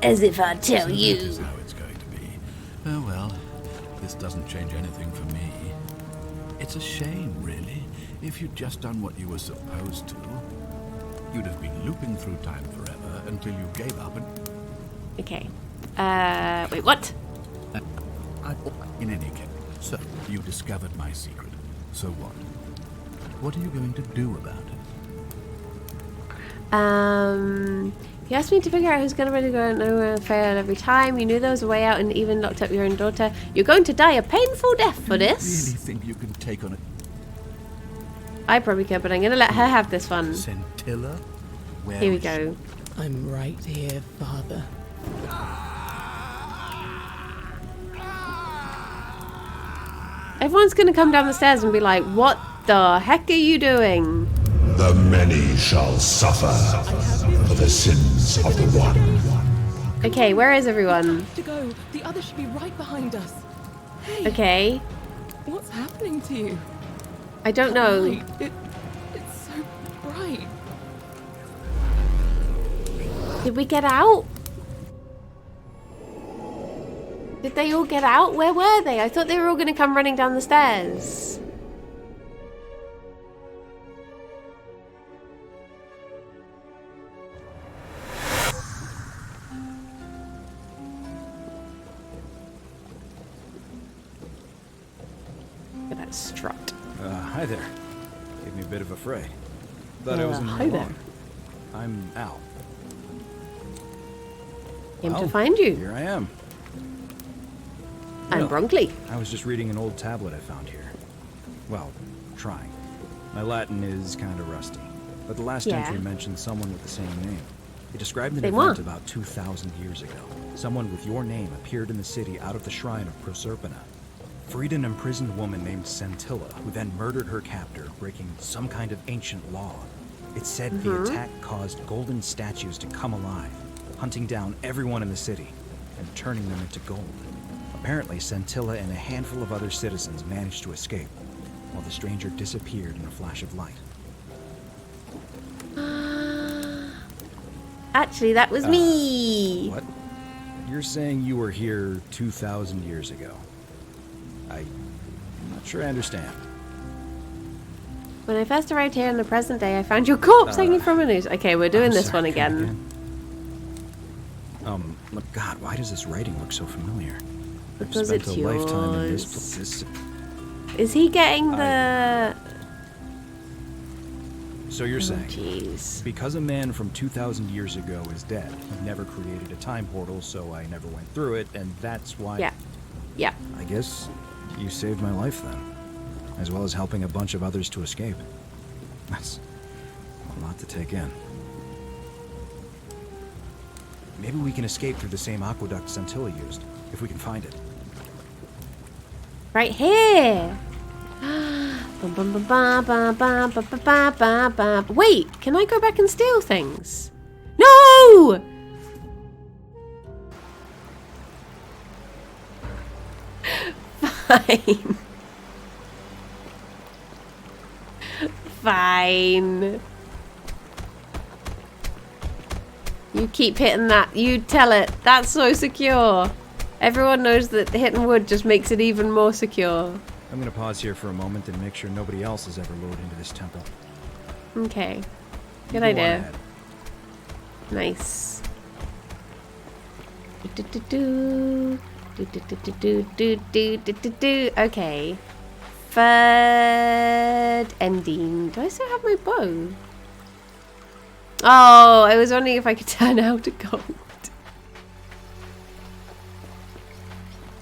As if I tell you. That is how it's going to be. Oh well, this doesn't change anything for me. It's a shame, really. If you'd just done what you were supposed to, you'd have been looping through time forever until you gave up and... Okay. Wait, what? In any case, so you discovered my secret. So what? What are you going to do about it? You asked me to figure out who's going to really go nowhere and fail every time. You knew there was a way out and even locked up your own daughter. You're going to die a painful death for this. You really think you can take on it? I probably could, but I'm going to let her have this one. Scintilla? Where Here we go. I'm right here, Father. Everyone's going to come down the stairs and be like, what the heck are you doing? The many shall suffer for the sins of the one. Okay, where is everyone? To go. The other should be right behind us. Hey. Okay. What's happening to you? I don't know. It's so bright. Did we get out? Did they all get out? Where were they? I thought they were all going to come running down the stairs. Look at that strut. Hi there. Gave me a bit of a fray. Thought I was in the hi there. wrong. I'm Al. Came to find you. Here I am. I'm Bronkley. I was just reading an old tablet I found here. Well, trying. My Latin is kind of rusty, but the last entry mentioned someone with the same name. It described an event about 2,000 years ago. Someone with your name appeared in the city out of the shrine of Proserpina. Freed an imprisoned woman named Scintilla, who then murdered her captor, breaking some kind of ancient law. It said the attack caused golden statues to come alive, hunting down everyone in the city. and turning them into gold. Apparently, Scintilla and a handful of other citizens managed to escape, while the stranger disappeared in a flash of light. Actually, that was me. What? You're saying you were here 2,000 years ago? I'm not sure I understand. When I first arrived here in the present day, I found your corpse hanging from a noose. Okay, we're doing this one again. Look, God, why does this writing look so familiar? Because I've spent it's a lifetime in this yours. place. Is he getting the... So you're saying, jeez. Because a man from 2,000 years ago is dead, he never created a time portal, so I never went through it, and that's why... Yeah. Yeah. I guess you saved my life then, as well as helping a bunch of others to escape. That's a lot to take in. Maybe we can escape through the same aqueduct Scintilla used, if we can find it. Right here. Bum, bum, bum, bum, bum, bum, bum, bum, bum, bum. Wait, can I go back and steal things? No! Fine. Fine. You keep hitting that. You tell it. That's so secure. Everyone knows that hitting wood just makes it even more secure. I'm gonna pause here for a moment and make sure nobody else has ever lured into this temple. Okay. Good Go idea. on ahead. Nice. Okay. Third ending. Do I still have my bow? Oh, I was wondering if I could turn out to gold.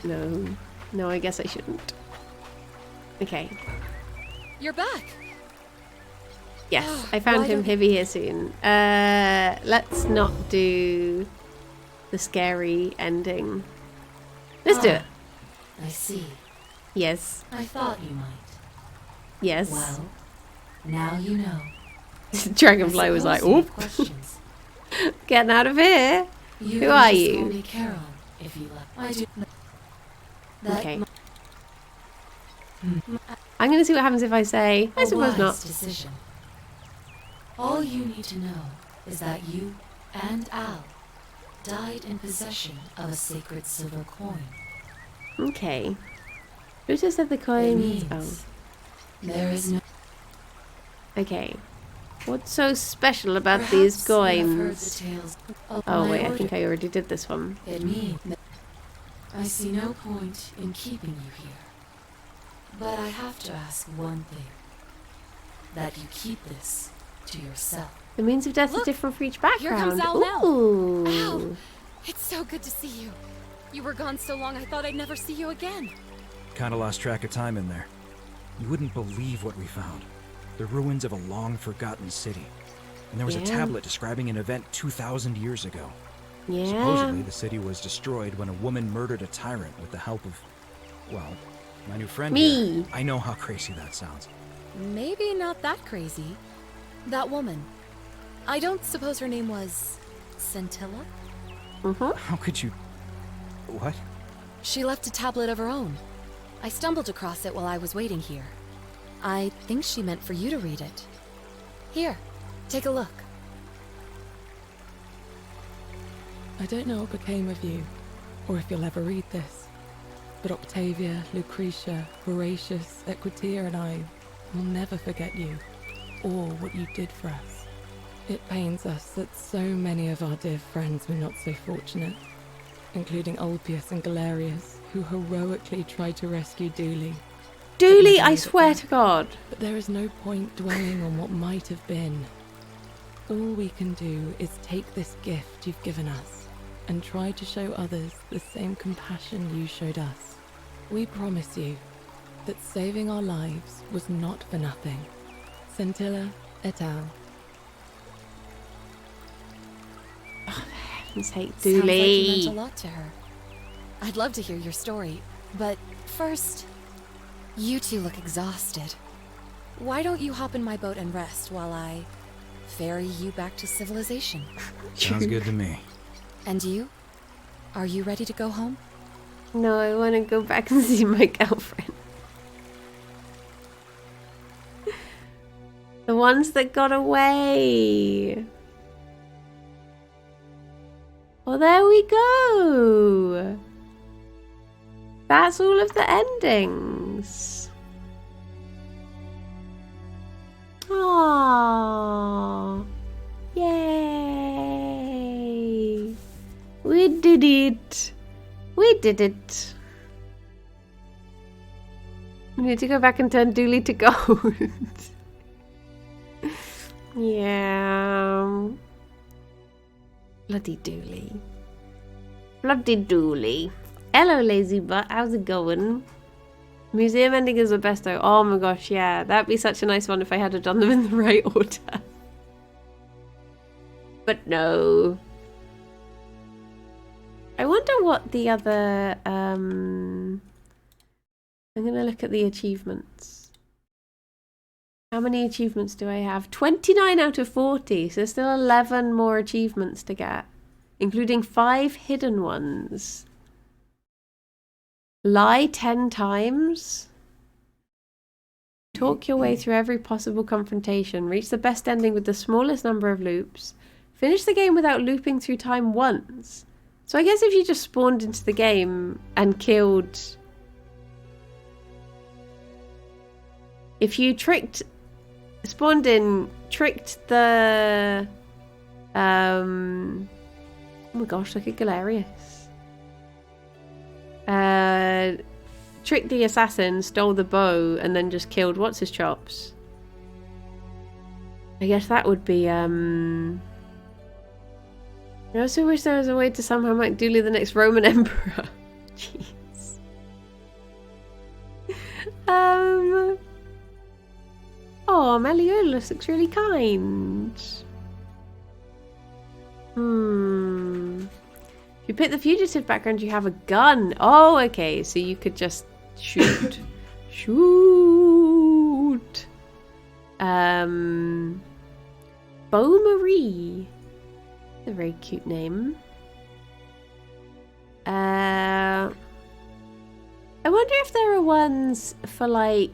No. No, I guess I shouldn't. Okay. You're back. Yes, Oh, I found why him. don't- He'll be here soon. Let's not do the scary ending. Let's do it. I see. Yes. I thought you might. Yes. Well, now you know. Dragonfly was like, Suppose you have "Oop, questions. getting out of here." You Who can are just call you? me Charon, if you like. I do. That Okay. mi- I'm gonna see what happens if I say. I a suppose wise not. decision. All you need to know is that you and Al died in possession of a sacred silver coin. Okay. Who just said the It coin? means there is no. Okay. What's so special about Perhaps these you have heard coins? the tales of Oh my wait, I order. think I already did this one. It means I see no point in keeping you here. But I have to ask one thing. That you keep this to yourself. The means of death is Look, different for each Here background. comes Al now. Ooh. Al, it's so good to see you. You were gone so long I thought I'd never see you again. Kinda lost track of time in there. You wouldn't believe what we found. The ruins of a long-forgotten city. And there was a Yeah. tablet describing an event 2,000 years ago. Yeah. Supposedly, the city was destroyed when a woman murdered a tyrant with the help of, well, my new friend Me. here. I know how crazy that sounds. Maybe not that crazy. That woman. I don't suppose her name was Scintilla? How could you... What? She left a tablet of her own. I stumbled across it while I was waiting here. I think she meant for you to read it. Here, take a look. I don't know what became of you, or if you'll ever read this, but Octavia, Lucretia, Horatius, Equitia, and I will never forget you, or what you did for us. It pains us that so many of our dear friends were not so fortunate, including Ulpius and Galerius, who heroically tried to rescue Dooley. Dooley, I swear to God. But there is no point dwelling on what might have been. All we can do is take this gift you've given us and try to show others the same compassion you showed us. We promise you that saving our lives was not for nothing. Scintilla et al. Heaven's sake, Sounds like you Dooley. meant a lot to her. I'd love to hear your story, but first, you two look exhausted. Why don't you hop in my boat and rest while I ferry you back to civilization? Sounds good to me. And you? Are you ready to go home? No, I want to go back and see my girlfriend. The ones that got away. Well, there we go. That's all of the endings. Aww. Yay. We did it. We did it. We need to go back and turn Dooley to gold. Yeah. Bloody Dooley. Bloody Dooley. Hello, lazy butt. How's it going? Museum ending is the best though. Oh my gosh, yeah. That'd be such a nice one if I had done them in the right order. But no. I wonder what the other... I'm going to look at the achievements. How many achievements do I have? 29 out of 40. So there's still 11 more achievements to get. Including 5 hidden ones. Lie 10 times. Talk your way through every possible confrontation. Reach the best ending with the smallest number of loops. Finish the game without looping through time once. So I guess if you just spawned into the game and killed... If you spawned in, tricked the... oh my gosh, look at Galerius. Tricked the assassin, stole the bow, and then just killed what's-his-chops. I guess that would be, I also wish there was a way to somehow make Dooley the next Roman Emperor. Jeez. Oh, Malleolus looks really kind. If you pick the fugitive background, you have a gun. Oh, okay. So you could just shoot. Shoot. Beau Marie. A very cute name. I wonder if there are ones for like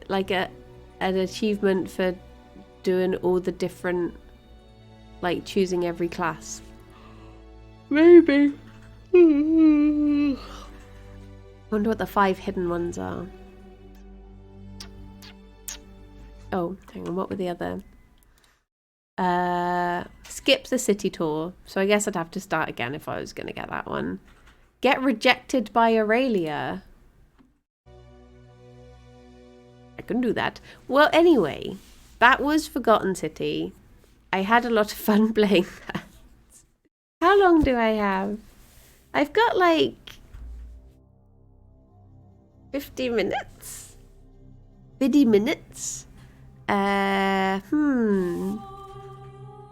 like an achievement for doing all the different, like choosing every class. Maybe. Wonder what the 5 hidden ones are. Oh, hang on, what were the other? Skip the city tour. So I guess I'd have to start again if I was going to get that one. Get rejected by Aurelia. I can do that. Well, anyway, that was Forgotten City. I had a lot of fun playing that. How long do I have? I've got like 50 minutes? 50 minutes?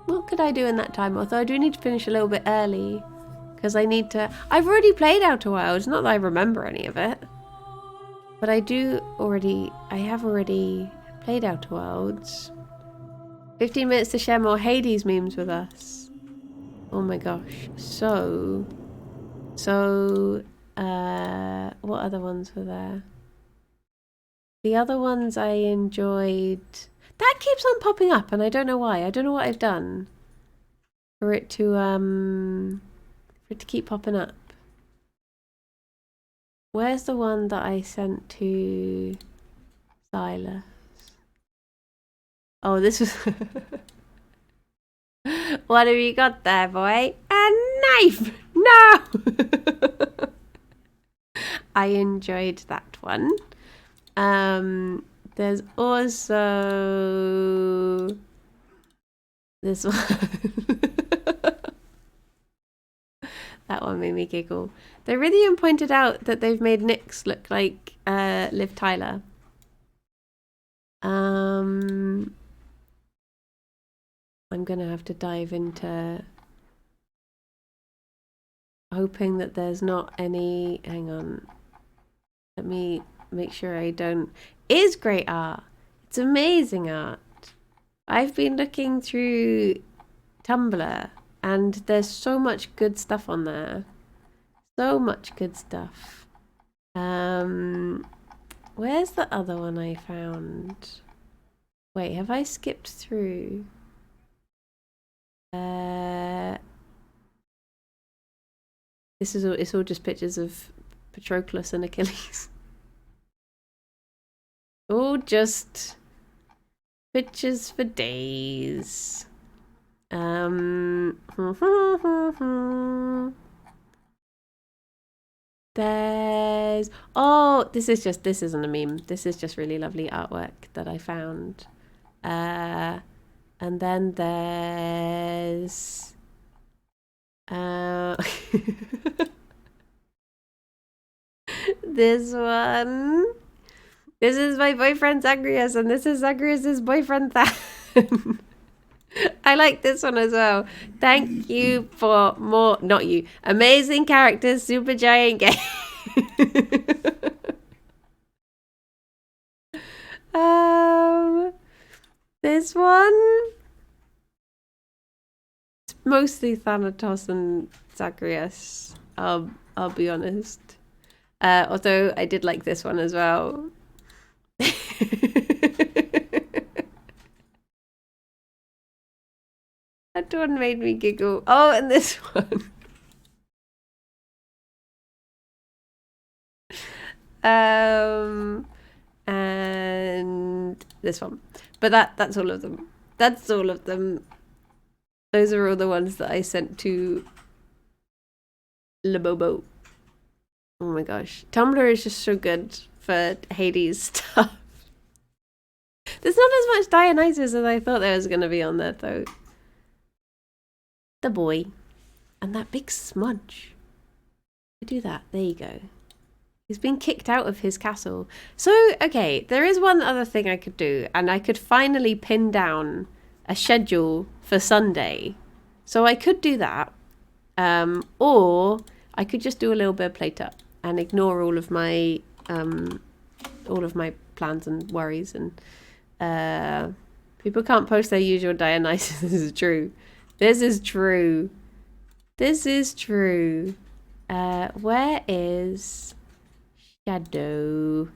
What could I do in that time? Although I do need to finish a little bit early. Because I need to... I've already played Outer Wilds. Not that I remember any of it. But I have already played Outer Wilds. 15 minutes to share more Hades memes with us. Oh my gosh. So... what other ones were there? The other ones I enjoyed... That keeps on popping up and I don't know why. I don't know what I've done for it to keep popping up. Where's the one that I sent to Silas? Oh, this was... What have you got there, boy? A knife! No! I enjoyed that one. There's also this one. That one made me giggle. Theridium pointed out that they've made Nyx look like Liv Tyler. I'm gonna have to dive into hoping that there's not any... Hang on. Let me make sure I don't... is great art. It's amazing art. I've been looking through Tumblr and there's so much good stuff on there. So much good stuff. Where's the other one I found? Wait, have I skipped through? This is all, it's all just pictures of Patroclus and Achilles. All just pictures for days. There's this isn't a meme. This is just really lovely artwork that I found. And then there's this one. This is my boyfriend Zagreus, and this is Zagreus's boyfriend Than. I like this one as well. Thank you for more, not you, amazing characters, super giant game. This one, it's mostly Thanatos and Zagreus. I'll be honest. Although I did like this one as well. That one made me giggle. Oh, and this one. And this one. But that's all of them. That's all of them. Those are all the ones that I sent to Labobo. Oh my gosh. Tumblr is just so good for Hades stuff. There's not as much Dionysus as I thought there was going to be on there, though. The boy. And that big smudge. I do that. There you go. He's been kicked out of his castle. So, okay, there is one other thing I could do, and I could finally pin down a schedule for Sunday. So I could do that. Or I could just do a little bit of plate up and ignore all of my plans and worries. And people can't post their usual Dionysus. This is true. This is true. This is true. Where is Shadow?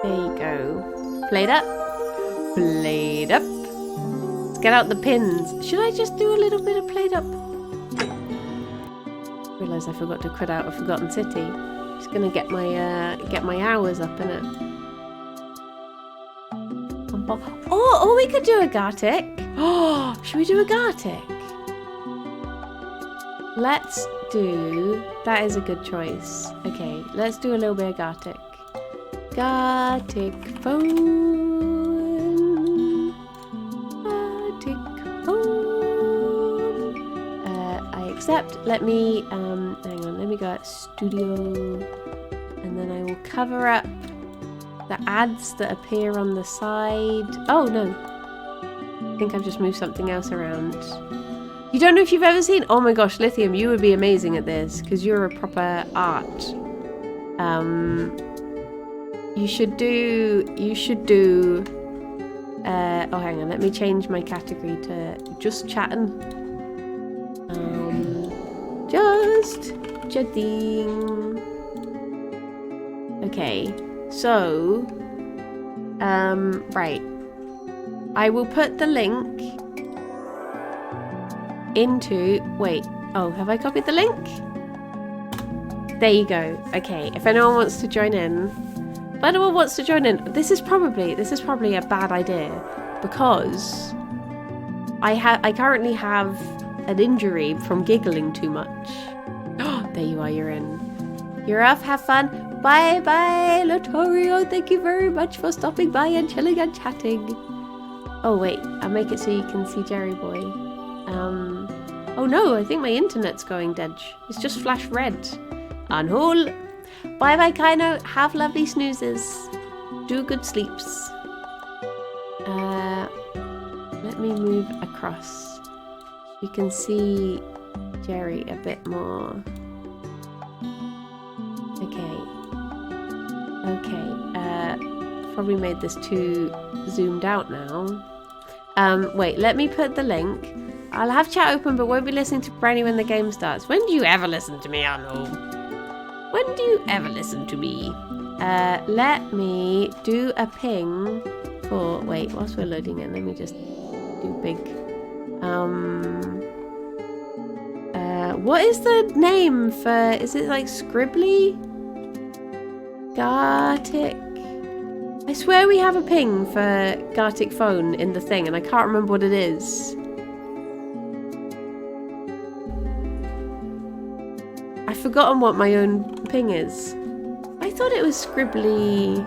There you go. Played up. Played up. Let's get out the pins. Should I just do a little bit of played up? Realised I forgot to quit out of Forgotten City. Just gonna get my hours up in it. Or we could do a Gartic. Oh, should we do a Gartic? Let's do... That is a good choice. Okay, let's do a little bit of Gartic. Gartic phone. Gartic phone. I accept. Let me... hang on, let me go at studio. And then I will cover up the ads that appear on the side. Oh, no. I think I've just moved something else around. You don't know if you've ever seen... Oh my gosh, Lithium, you would be amazing at this because you're a proper art. You should do... oh, hang on. Let me change my category to just chatting. Just chatting. Okay. So, right. I will put the link into... Wait. Oh, have I copied the link? There you go. Okay. If anyone wants to join in... If anyone wants to join in... This is probably a bad idea. Because I currently have an injury from giggling too much. Oh, there you are. You're in. You're off. Have fun. Bye bye, Lotorio. Thank you very much for stopping by and chilling and chatting. Oh wait, I'll make it so you can see Jerry Boy. Oh no, I think my internet's going dead. It's just flashed red. Unhole. Bye bye, Kaino. Have lovely snoozes. Do good sleeps. Let me move across. You can see Jerry a bit more. Okay. Probably made this too zoomed out now. Wait, let me put the link. I'll have chat open, but won't be listening to Brandy when the game starts. When do you ever listen to me, Arnold? When do you ever listen to me? Let me do a ping for... Wait, whilst we're loading it, let me just do big... what is the name for... Is it like Scribbly? Gartic? I swear we have a ping for Gartic phone in the thing, and I can't remember what it is. I've forgotten what my own ping is. I thought it was Scribbly...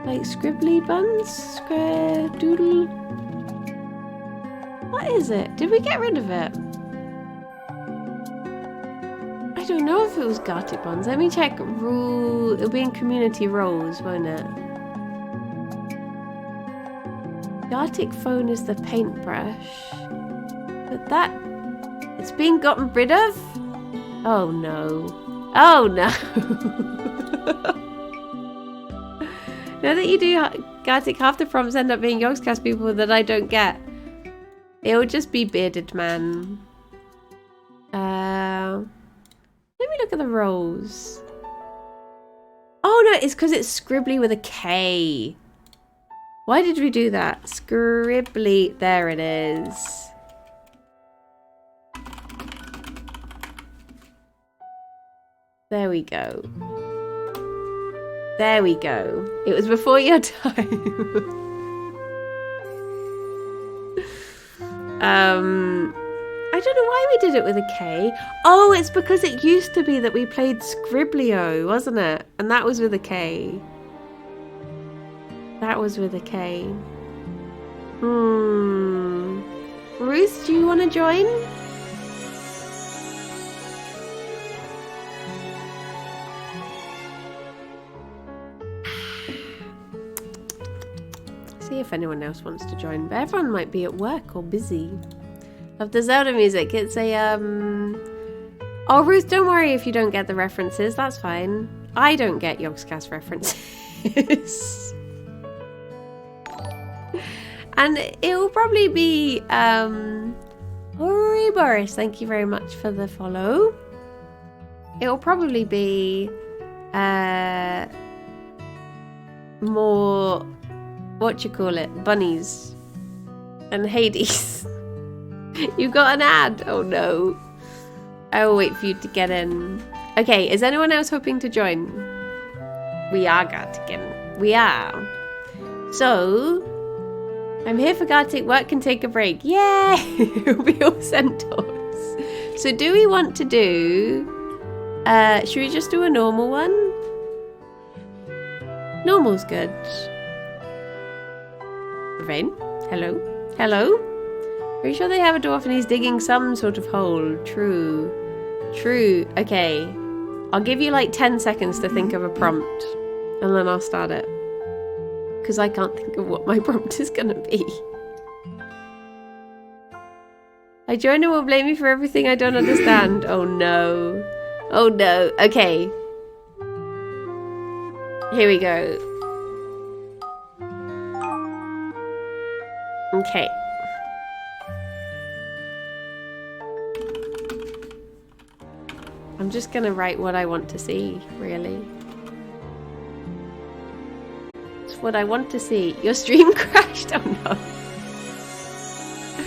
Like Scribbly Buns? Scridoodle? What is it? Did we get rid of it? I don't know if it was Gartic Buns. Let me check rule... It'll be in community roles, won't it? Gartic phone is the paintbrush. But that... It's being gotten rid of? Oh no. Oh no. Now that you do Gartic, half the prompts end up being Yogscast people that I don't get. It'll just be Bearded Man. Let me look at the roles. Oh no, it's because it's Scribbly with a K. Why did we do that? Scribbly. There it is. There we go. There we go. It was before your time. I don't know why we did it with a K. Oh, it's because it used to be that we played Scriblio, wasn't it? And that was with a K. That was with a K. Ruth, do you want to join? See if anyone else wants to join, but everyone might be at work or busy. Love the Zelda music. It's a Oh, Ruth, don't worry if you don't get the references. That's fine. I don't get Yogscast references. And it will probably be Ori Boris, thank you very much for the follow. It will probably be more, what you call it, bunnies and Hades. You got an ad. Oh no. I will wait for you to get in. Okay, is anyone else hoping to join? We are Gartic. We are. So I'm here for Gartic. Work can take a break. Yay! It'll be all centaurs. So do we want to do... should we just do a normal one? Normal's good. Rain? Hello? Hello? Pretty sure they have a dwarf and he's digging some sort of hole. True. True. Okay. I'll give you like 10 seconds to think of a prompt. And then I'll start it. Because I can't think of what my prompt is going to be. I join and will blame me for everything I don't understand. Oh no. Oh no. Okay. Here we go. Okay. I'm just going to write what I want to see, really. It's what I want to see. Your stream crashed? Oh no.